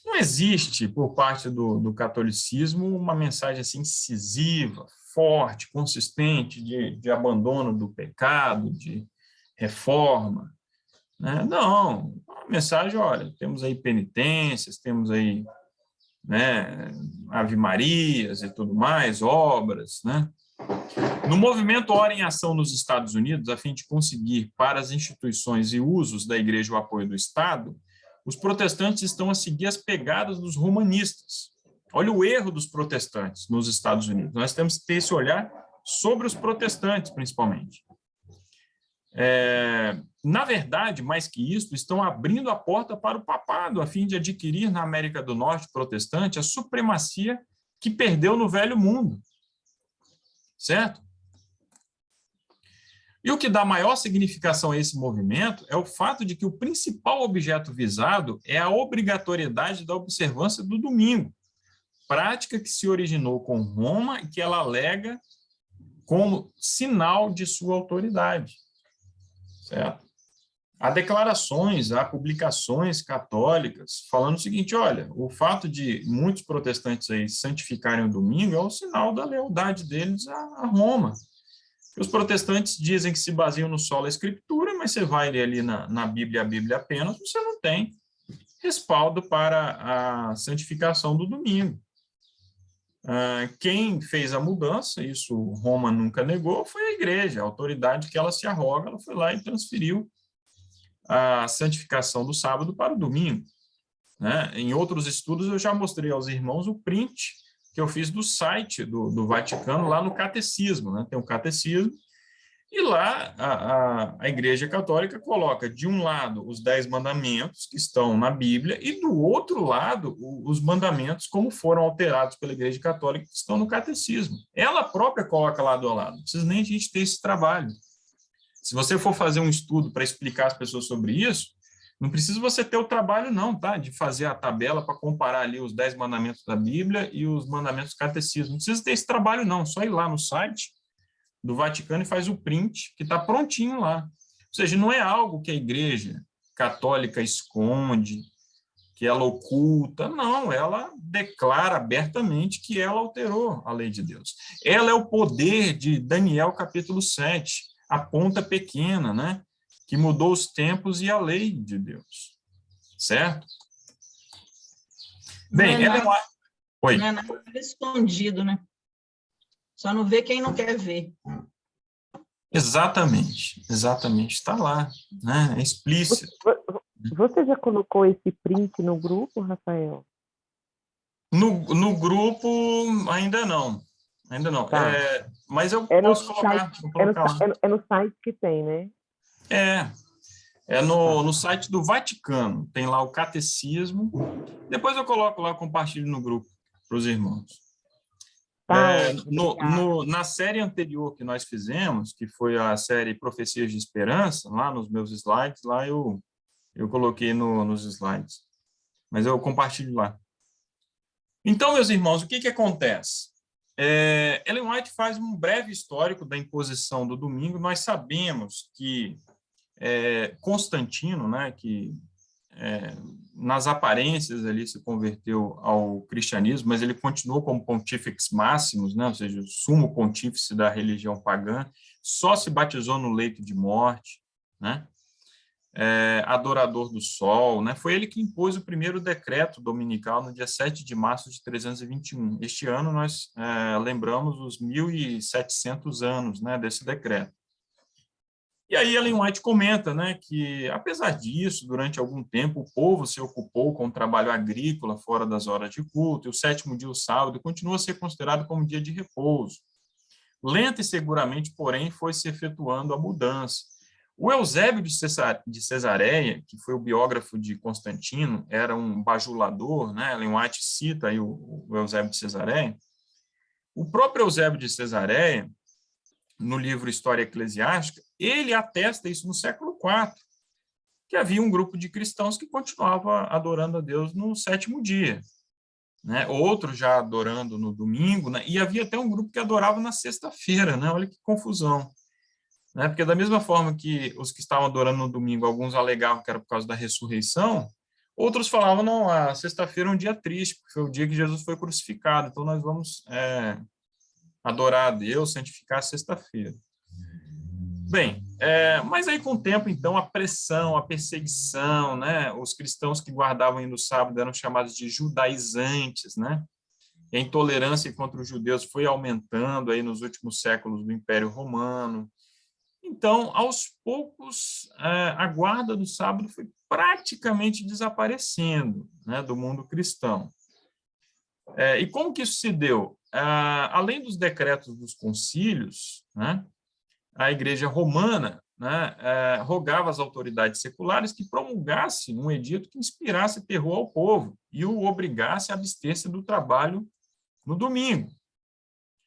Não existe, por parte do catolicismo, uma mensagem assim incisiva, forte, consistente de abandono do pecado, de reforma, né? Não, a mensagem, olha, temos aí penitências, temos aí, né, Ave Marias e tudo mais, obras, né? No movimento Ora em Ação nos Estados Unidos, a fim de conseguir para as instituições e usos da Igreja o apoio do Estado, os protestantes estão a seguir as pegadas dos romanistas. Olha o erro dos protestantes nos Estados Unidos. Nós temos que ter esse olhar sobre os protestantes, principalmente. Na verdade, mais que isso, estão abrindo a porta para o papado, a fim de adquirir na América do Norte protestante a supremacia que perdeu no Velho Mundo. Certo? E o que dá maior significação a esse movimento é o fato de que o principal objeto visado é a obrigatoriedade da observância do domingo, prática que se originou com Roma e que ela alega como sinal de sua autoridade. Certo? Há declarações, há publicações católicas falando o seguinte, olha, o fato de muitos protestantes aí santificarem o domingo é um sinal da lealdade deles a Roma. Os protestantes dizem que se baseiam no sola escritura, mas você vai ler ali na Bíblia, a Bíblia apenas, você não tem respaldo para a santificação do domingo. Quem fez a mudança, isso Roma nunca negou, foi a igreja, a autoridade que ela se arroga, ela foi lá e transferiu a santificação do sábado para o domingo, né? Em outros estudos, eu já mostrei aos irmãos o print que eu fiz do site do Vaticano lá no Catecismo, né? Tem um catecismo, E lá a Igreja Católica coloca, de um lado, os 10 mandamentos que estão na Bíblia e, do outro lado, os mandamentos como foram alterados pela Igreja Católica que estão no Catecismo. Ela própria coloca lado a lado. Não precisa nem a gente ter esse trabalho. Se você for fazer um estudo para explicar às pessoas sobre isso, não precisa você ter o trabalho, não, tá? De fazer a tabela para comparar ali os 10 mandamentos da Bíblia e os mandamentos do Catecismo. Não precisa ter esse trabalho, não. Só ir lá no site do Vaticano e faz o print, que está prontinho lá. Ou seja, não é algo que a Igreja Católica esconde, que ela oculta, não, ela declara abertamente que ela alterou a lei de Deus. Ela é o poder de Daniel capítulo 7, a ponta pequena, né? Que mudou os tempos e a lei de Deus. Certo? Bem, ela é nada, Oi. Não é nada escondido, né? Só não vê quem não quer ver. Exatamente, está lá, né? É explícito. Você já colocou esse print no grupo, Rafael? No grupo, ainda não. Tá. Mas eu posso colocar. É no site que tem, né? É no site do Vaticano. Tem lá o catecismo. Depois eu coloco lá, compartilho no grupo para os irmãos. Na série anterior que nós fizemos, que foi a série Profecias de Esperança, lá nos meus slides, lá eu coloquei nos slides. Mas eu compartilho lá. Então, meus irmãos, o que acontece? Ellen White faz um breve histórico da imposição do domingo. Nós sabemos que Constantino, né, que nas aparências ali se converteu ao cristianismo, mas ele continuou como pontífice máximos, né, ou seja, o sumo pontífice da religião pagã, só se batizou no leito de morte, né? Adorador do sol, né? Foi ele que impôs o primeiro decreto dominical no dia 7 de março de 321. Este ano nós lembramos os 1.700 anos, né, desse decreto. E aí Ellen White comenta, né, que, apesar disso, durante algum tempo, o povo se ocupou com o trabalho agrícola fora das horas de culto, e o sétimo dia, o sábado, continua a ser considerado como dia de repouso. Lenta e seguramente, porém, foi se efetuando a mudança. O Eusébio de Cesareia, que foi o biógrafo de Constantino, era um bajulador, né? Ellen White cita aí o Eusébio de Cesareia. O próprio Eusébio de Cesareia, no livro História Eclesiástica, ele atesta isso no século IV, que havia um grupo de cristãos que continuava adorando a Deus no sétimo dia, né? Outros já adorando no domingo, né? E havia até um grupo que adorava na sexta-feira, né? Olha que confusão. Né? Porque da mesma forma que os que estavam adorando no domingo, alguns alegavam que era por causa da ressurreição, outros falavam, não, a sexta-feira é um dia triste, porque foi o dia que Jesus foi crucificado, então nós vamos adorar a Deus, santificar a sexta-feira. Bem, mas aí com o tempo, então, a pressão, a perseguição, né? Os cristãos que guardavam ainda o sábado eram chamados de judaizantes, né? E a intolerância contra os judeus foi aumentando aí nos últimos séculos do Império Romano. Então, aos poucos, a guarda do sábado foi praticamente desaparecendo, né, do mundo cristão. E como que isso se deu? Além dos decretos dos concílios, né, a Igreja Romana, né, rogava às autoridades seculares que promulgasse um edito que inspirasse terror ao povo e o obrigasse a abster-se do trabalho no domingo.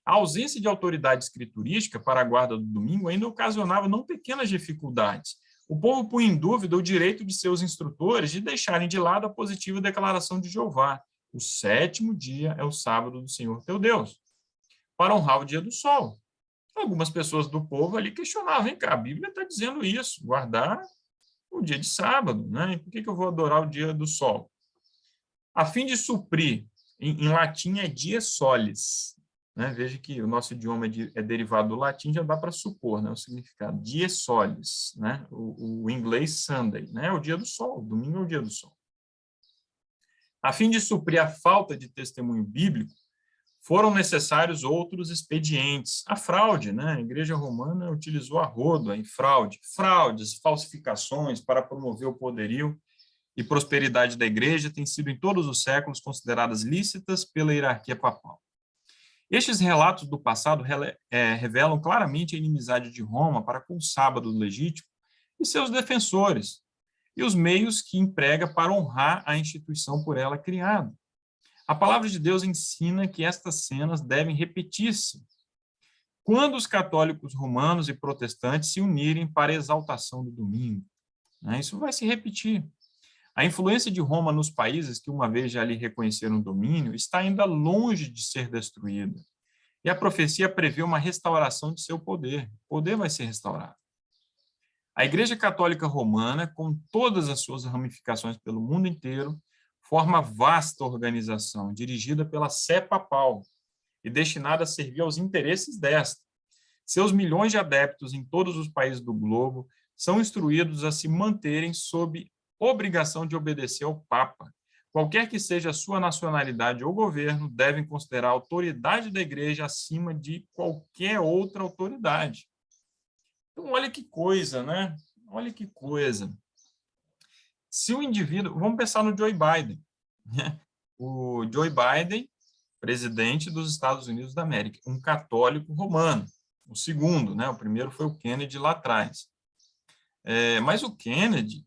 A ausência de autoridade escriturística para a guarda do domingo ainda ocasionava não pequenas dificuldades. O povo punha em dúvida o direito de seus instrutores de deixarem de lado a positiva declaração de Jeová: o sétimo dia é o sábado do Senhor teu Deus, para honrar o dia do sol. Algumas pessoas do povo ali questionavam: vem cá, a Bíblia está dizendo isso, guardar o dia de sábado, né? Por que eu vou adorar o dia do sol? A fim de suprir, em latim é dies solis, né? Veja que o nosso idioma é derivado do latim, já dá para supor, né, o significado. Dies solis, né? O inglês Sunday, né? O dia do sol, domingo é o dia do sol. A fim de suprir a falta de testemunho bíblico, foram necessários outros expedientes. A fraude, né? A Igreja Romana utilizou a rodo em fraudes, falsificações para promover o poderio e prosperidade da Igreja têm sido em todos os séculos consideradas lícitas pela hierarquia papal. Estes relatos do passado revelam claramente a inimizade de Roma para com o sábado legítimo e seus defensores, e os meios que emprega para honrar a instituição por ela criada. A palavra de Deus ensina que estas cenas devem repetir-se quando os católicos romanos e protestantes se unirem para a exaltação do domingo. Isso vai se repetir. A influência de Roma nos países que uma vez já lhe reconheceram o domínio está ainda longe de ser destruída. E a profecia prevê uma restauração de seu poder. O poder vai ser restaurado. A Igreja Católica Romana, com todas as suas ramificações pelo mundo inteiro, forma vasta organização, dirigida pela Sé Papal e destinada a servir aos interesses desta. Seus milhões de adeptos em todos os países do globo são instruídos a se manterem sob obrigação de obedecer ao Papa. Qualquer que seja a sua nacionalidade ou governo, devem considerar a autoridade da Igreja acima de qualquer outra autoridade. Então, olha que coisa, né? Olha que coisa. Se o indivíduo... Vamos pensar no Joe Biden. O Joe Biden, presidente dos Estados Unidos da América, um católico romano. O segundo, né? O primeiro foi o Kennedy lá atrás. Mas o Kennedy,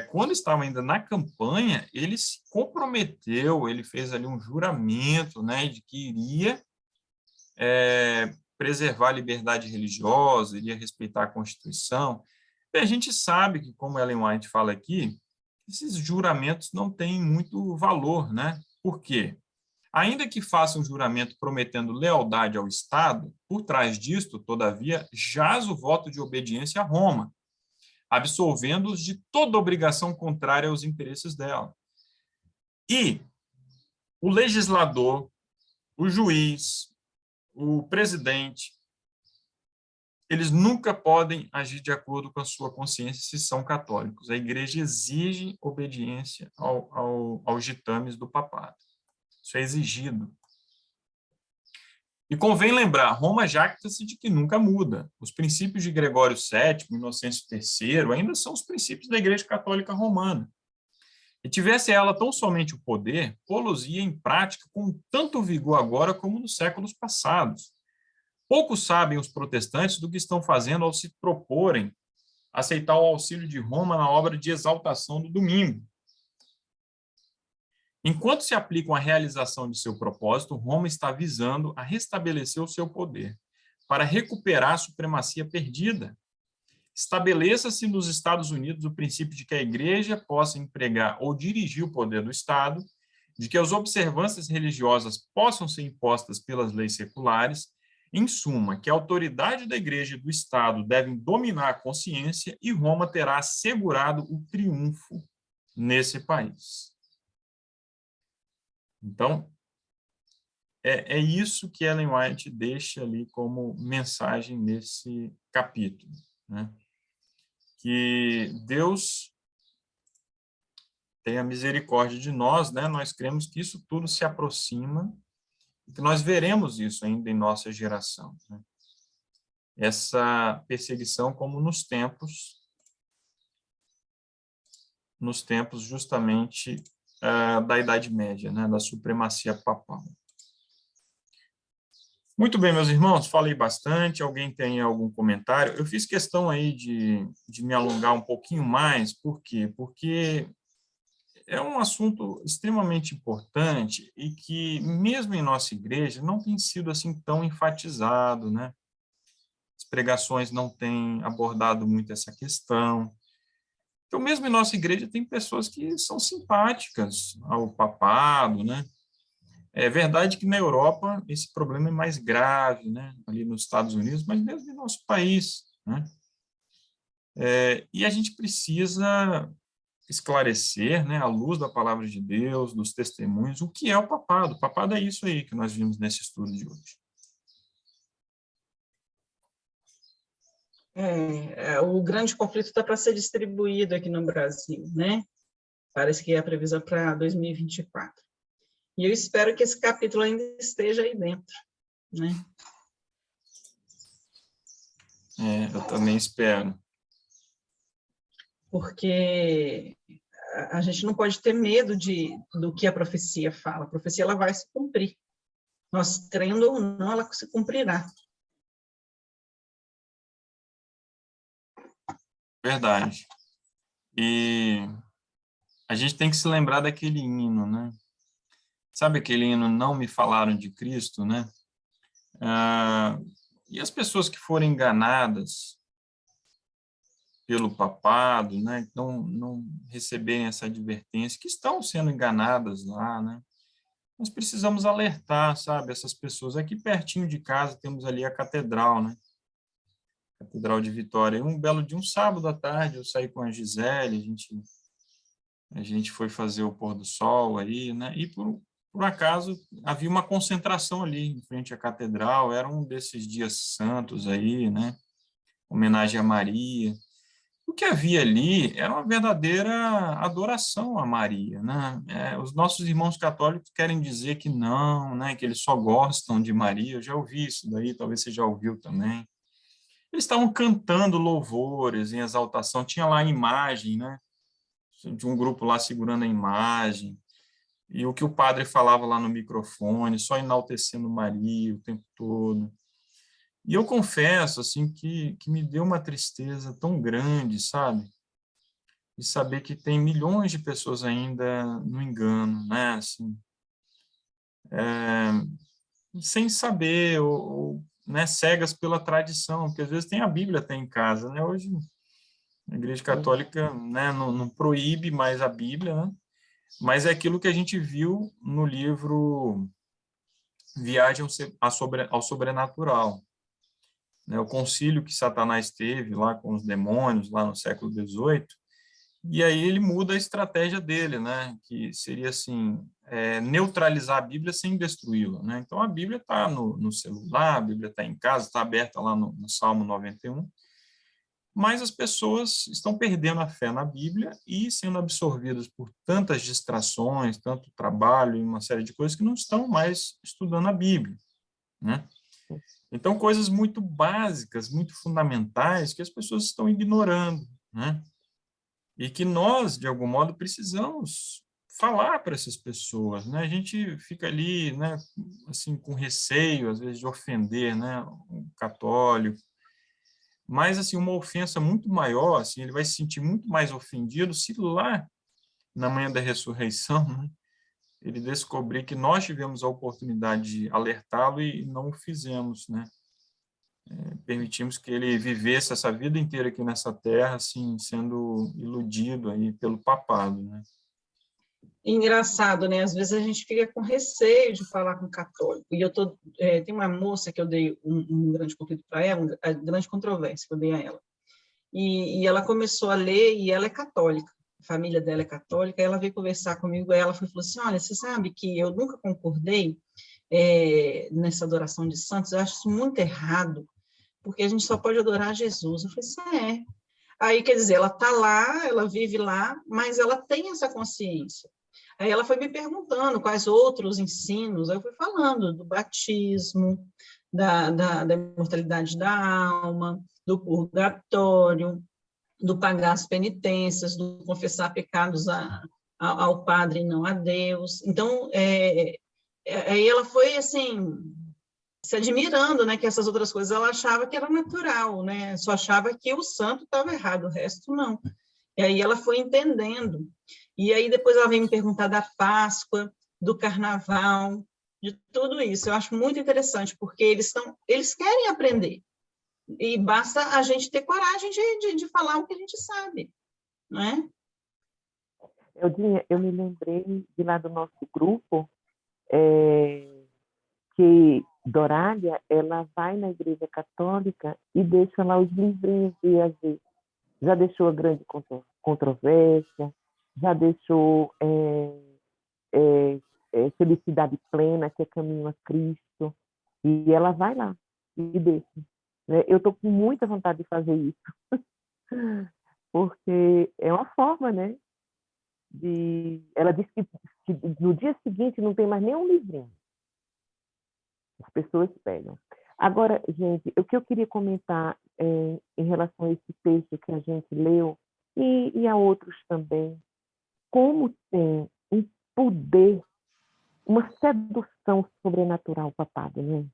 quando estava ainda na campanha, ele se comprometeu, ele fez ali um juramento, né, de que iria preservar a liberdade religiosa, iria respeitar a Constituição. E a gente sabe que, como Ellen White fala aqui, esses juramentos não têm muito valor, né? Por quê? Ainda que faça um juramento prometendo lealdade ao Estado, por trás disto, todavia, jaz o voto de obediência a Roma, absolvendo-os de toda obrigação contrária aos interesses dela. E o legislador, o juiz, o presidente, eles nunca podem agir de acordo com a sua consciência se são católicos. A Igreja exige obediência aos ditames do papado. Isso é exigido. E convém lembrar, Roma jacta-se de que nunca muda. Os princípios de Gregório VII, Inocêncio III, ainda são os princípios da Igreja Católica Romana. E tivesse ela tão somente o poder, pô-los-ia em prática com tanto vigor agora como nos séculos passados. Poucos sabem os protestantes do que estão fazendo ao se proporem aceitar o auxílio de Roma na obra de exaltação do domingo. Enquanto se aplicam à realização de seu propósito, Roma está visando a restabelecer o seu poder, para recuperar a supremacia perdida. Estabeleça-se nos Estados Unidos o princípio de que a Igreja possa empregar ou dirigir o poder do Estado, de que as observâncias religiosas possam ser impostas pelas leis seculares, em suma, que a autoridade da Igreja e do Estado devem dominar a consciência e Roma terá assegurado o triunfo nesse país. Então, é isso que Ellen White deixa ali como mensagem nesse capítulo, né? Que Deus tenha misericórdia de nós, né? Nós cremos que isso tudo se aproxima e que nós veremos isso ainda em nossa geração, né? Essa perseguição como nos tempos justamente da Idade Média, né? Da supremacia papal. Muito bem, meus irmãos, falei bastante. Alguém tem algum comentário? Eu fiz questão aí de me alongar um pouquinho mais. Por quê? Porque é um assunto extremamente importante e que, mesmo em nossa igreja, não tem sido assim tão enfatizado, né? As pregações não têm abordado muito essa questão. Então, mesmo em nossa igreja, tem pessoas que são simpáticas ao papado, né? É verdade que na Europa esse problema é mais grave, né? Ali nos Estados Unidos, mas mesmo em nosso país, né? E a gente precisa esclarecer, né, à luz da palavra de Deus, dos testemunhos, o que é o papado. O papado é isso aí que nós vimos nesse estudo de hoje. O grande conflito está para ser distribuído aqui no Brasil, né? Parece que é a previsão para 2024. E eu espero que esse capítulo ainda esteja aí dentro, né? Eu também espero. Porque a gente não pode ter medo do que a profecia fala. A profecia ela vai se cumprir, Nós, crendo ou não, ela se cumprirá. Verdade. E a gente tem que se lembrar daquele hino, né? Sabe aquele hino Não Me Falaram de Cristo, né? E as pessoas que foram enganadas pelo papado, né? Não receberem essa advertência, que estão sendo enganadas lá, né? Nós precisamos alertar, sabe, essas pessoas. Aqui pertinho de casa temos ali a catedral, né? Catedral de Vitória. E um belo dia, um sábado à tarde, eu saí com a Gisele, a gente foi fazer o pôr do sol aí, né? E por acaso havia uma concentração ali em frente à catedral. Era um desses dias santos aí, né? Homenagem a Maria. O que havia ali era uma verdadeira adoração a Maria, né? Os nossos irmãos católicos querem dizer que não, né? Que eles só gostam de Maria. Eu já ouvi isso daí, talvez você já ouviu também. Eles estavam cantando louvores em exaltação. Tinha lá a imagem, né? De um grupo lá segurando a imagem. E o que o padre falava lá no microfone, só enaltecendo Maria o tempo todo. E eu confesso, assim, que me deu uma tristeza tão grande, sabe? De saber que tem milhões de pessoas ainda no engano, né? Assim, sem saber, né, cegas pela tradição, porque às vezes tem a Bíblia até em casa, né? Hoje a Igreja Católica, né, não proíbe mais a Bíblia, né? Mas é aquilo que a gente viu no livro Viagem ao Sobrenatural, né? O concílio que Satanás teve lá com os demônios, lá no século XVIII, e aí ele muda a estratégia dele, né? Que seria assim, neutralizar a Bíblia sem destruí-la, né? Então a Bíblia está no celular, a Bíblia está em casa, está aberta lá no Salmo 91, mas as pessoas estão perdendo a fé na Bíblia e sendo absorvidas por tantas distrações, tanto trabalho e uma série de coisas que não estão mais estudando a Bíblia, né? Então coisas muito básicas, muito fundamentais que as pessoas estão ignorando, né? E que nós, de algum modo, precisamos falar para essas pessoas, né? A gente fica ali, né, assim, com receio, às vezes, de ofender, né, um católico, mas, assim, uma ofensa muito maior, assim, ele vai se sentir muito mais ofendido se lá, na manhã da ressurreição, né, ele descobrir que nós tivemos a oportunidade de alertá-lo e não o fizemos, né? Permitimos que ele vivesse essa vida inteira aqui nessa terra, assim, sendo iludido aí pelo papado, né? Engraçado, né? Às vezes a gente fica com receio de falar com católico. E tem uma moça que eu dei um grande conflito para ela, uma grande controvérsia que eu dei a ela. E ela começou a ler, e ela é católica, a família dela é católica, ela veio conversar comigo, e ela falou assim, olha, você sabe que eu nunca concordei nessa adoração de santos, eu acho isso muito errado, porque a gente só pode adorar Jesus. Eu falei assim, é. Aí, quer dizer, ela está lá, ela vive lá, mas ela tem essa consciência. Aí ela foi me perguntando quais outros ensinos, aí eu fui falando do batismo, da imortalidade da alma, do purgatório, do pagar as penitências, do confessar pecados ao Padre e não a Deus. Então, aí ela foi, assim, se admirando, né, que essas outras coisas ela achava que era natural, né, só achava que o santo estava errado, o resto não. E aí ela foi entendendo. E aí depois ela veio me perguntar da Páscoa, do Carnaval, de tudo isso. Eu acho muito interessante, porque eles querem aprender. E basta a gente ter coragem de falar o que a gente sabe, não é? Eu me lembrei de lá do nosso grupo, que Dorália, ela vai na Igreja Católica e deixa lá os livrinhos de Aziz. Já deixou a grande controvérsia, já deixou Felicidade Plena, que é Caminho a Cristo, e ela vai lá e deixa. Né? Eu estou com muita vontade de fazer isso, porque é uma forma, né? Ela disse que no dia seguinte não tem mais nenhum livrinho. As pessoas pegam. Agora, gente, o que eu queria comentar em relação a esse texto que a gente leu, e a outros também, como tem um poder uma sedução sobrenatural, papado, né?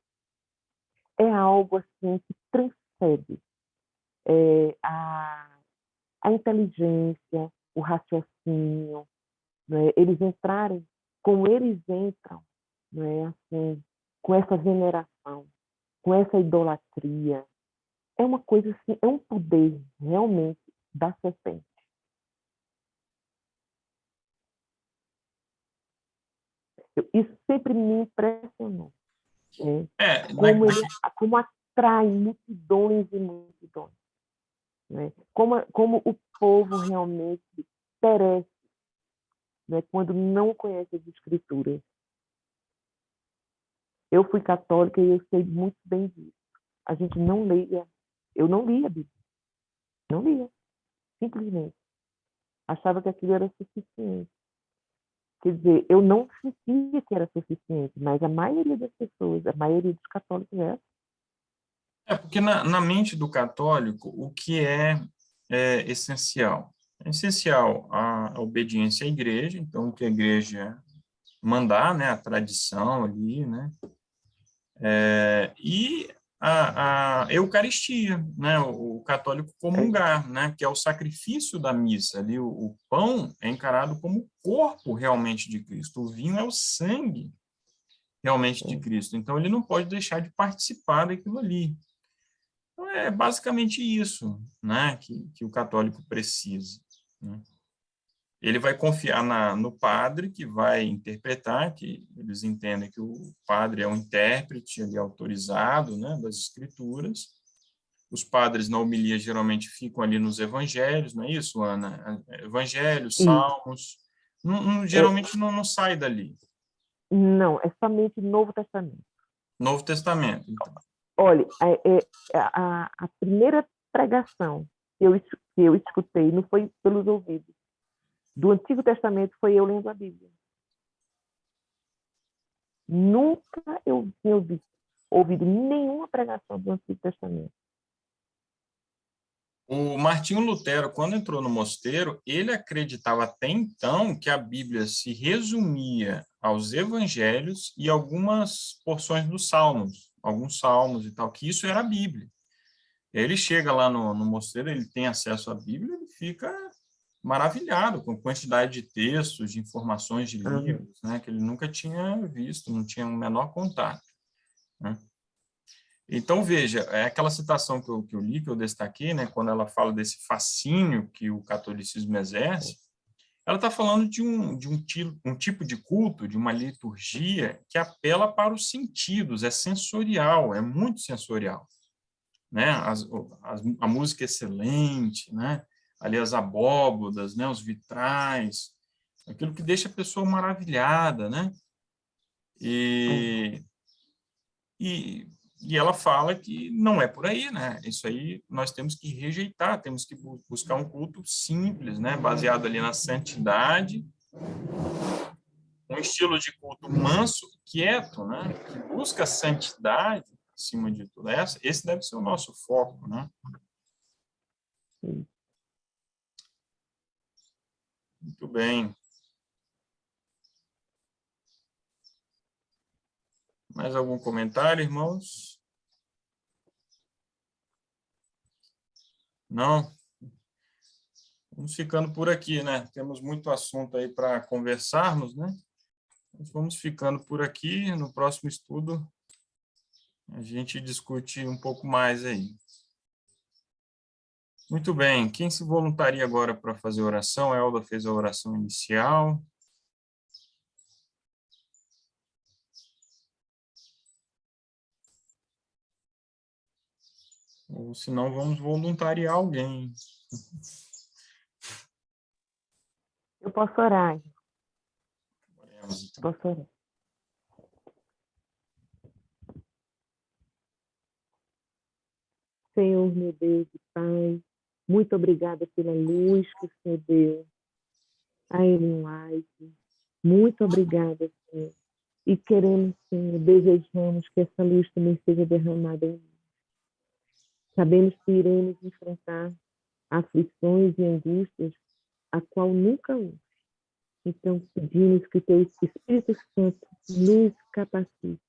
É algo assim que transcende a inteligência, o raciocínio, né? Eles entrarem como eles entram, né? Assim, com essa veneração, com essa idolatria. É uma coisa assim, é um poder realmente da serpente. Isso sempre me impressionou. Né? Como atrai multidões e multidões. Né? Como o povo realmente perece, né? Quando não conhece as Escrituras. Eu fui católica e eu sei muito bem disso. A gente não lia. Eu não lia a Bíblia. Não lia. Simplesmente. Achava que aquilo era suficiente. Quer dizer, eu não sentia que era suficiente, mas a maioria das pessoas, a maioria dos católicos é assim. Porque na mente do católico, o que é essencial? É essencial a obediência à igreja, então, o que a igreja mandar, né, a tradição ali, né, e a Eucaristia, né, o católico comungar, né, que é o sacrifício da missa. Ali, o pão é encarado como o corpo realmente de Cristo, o vinho é o sangue realmente de Cristo. Então, ele não pode deixar de participar daquilo ali. Então, é basicamente isso, né, que o católico precisa, né? Ele vai confiar no padre, que vai interpretar, que eles entendem que o padre é um intérprete ali, autorizado, né, das escrituras. Os padres na homilia geralmente ficam ali nos evangelhos, não é isso, Ana? Evangelhos, salmos, geralmente não sai dali. Não, é somente Novo Testamento. Novo Testamento, então. Olha, a primeira pregação que eu escutei não foi pelos ouvidos. Do Antigo Testamento foi eu lendo a Bíblia. Nunca eu tinha ouvido nenhuma pregação do Antigo Testamento. O Martinho Lutero, quando entrou no mosteiro, ele acreditava até então que a Bíblia se resumia aos evangelhos e algumas porções dos salmos, alguns salmos e tal, que isso era a Bíblia. Ele chega lá no mosteiro, ele tem acesso à Bíblia, ele fica maravilhado com a quantidade de textos, de informações de livros, né, que ele nunca tinha visto, não tinha o menor contato, né? Então, veja, é aquela citação que eu li, que eu destaquei, né, quando ela fala desse fascínio que o catolicismo exerce, ela está falando de um tipo de culto, de uma liturgia que apela para os sentidos, é sensorial, é muito sensorial, né? A música é excelente, né? Ali as abóbodas, né? Os vitrais, aquilo que deixa a pessoa maravilhada, né? E ela fala que não é por aí, né? Isso aí nós temos que rejeitar, temos que buscar um culto simples, né? Baseado ali na santidade, um estilo de culto manso, quieto, né? Que busca a santidade acima de tudo. Esse deve ser o nosso foco, né? Muito bem. Mais algum comentário, irmãos? Não? Vamos ficando por aqui, né? Temos muito assunto aí para conversarmos, né? Mas vamos ficando por aqui. No próximo estudo, a gente discute um pouco mais aí. Muito bem. Quem se voluntaria agora para fazer a oração? A Elda fez a oração inicial. Ou se não, vamos voluntariar alguém. Eu posso orar. Oremos, então. Posso orar. Senhor, meu Deus e Pai, muito obrigada pela luz que o Senhor deu a Ellen White. Muito obrigada, Senhor. E queremos, Senhor, desejamos que essa luz também seja derramada em nós. Sabemos que iremos enfrentar aflições e angústias a qual nunca houve. Então, pedimos que Teu Espírito Santo nos capacite,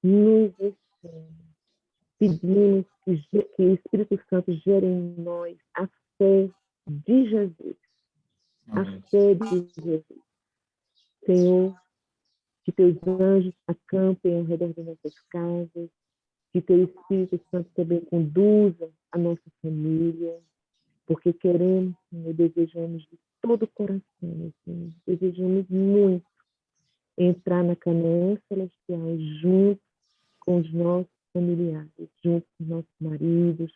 nos ensine. Pedimos que o Espírito Santo gere em nós a fé de Jesus. A fé de Jesus. Senhor, que Teus anjos acampem ao redor das nossas casas, que Teu Espírito Santo também conduza a nossa família, porque queremos, Senhor, desejamos de todo o coração, Senhor, desejamos muito entrar na Canaã Celestial junto com os nossos familiares, junto com nossos maridos,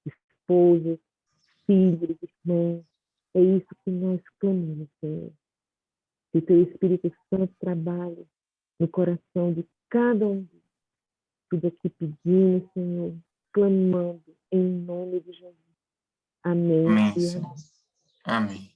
esposas, filhos, irmãos. É isso que nós clamamos, Senhor. Que o Teu Espírito Santo trabalhe no coração de cada um. Tudo aqui pedindo, Senhor, clamando em nome de Jesus. Amém. Amém, Senhor. Amém.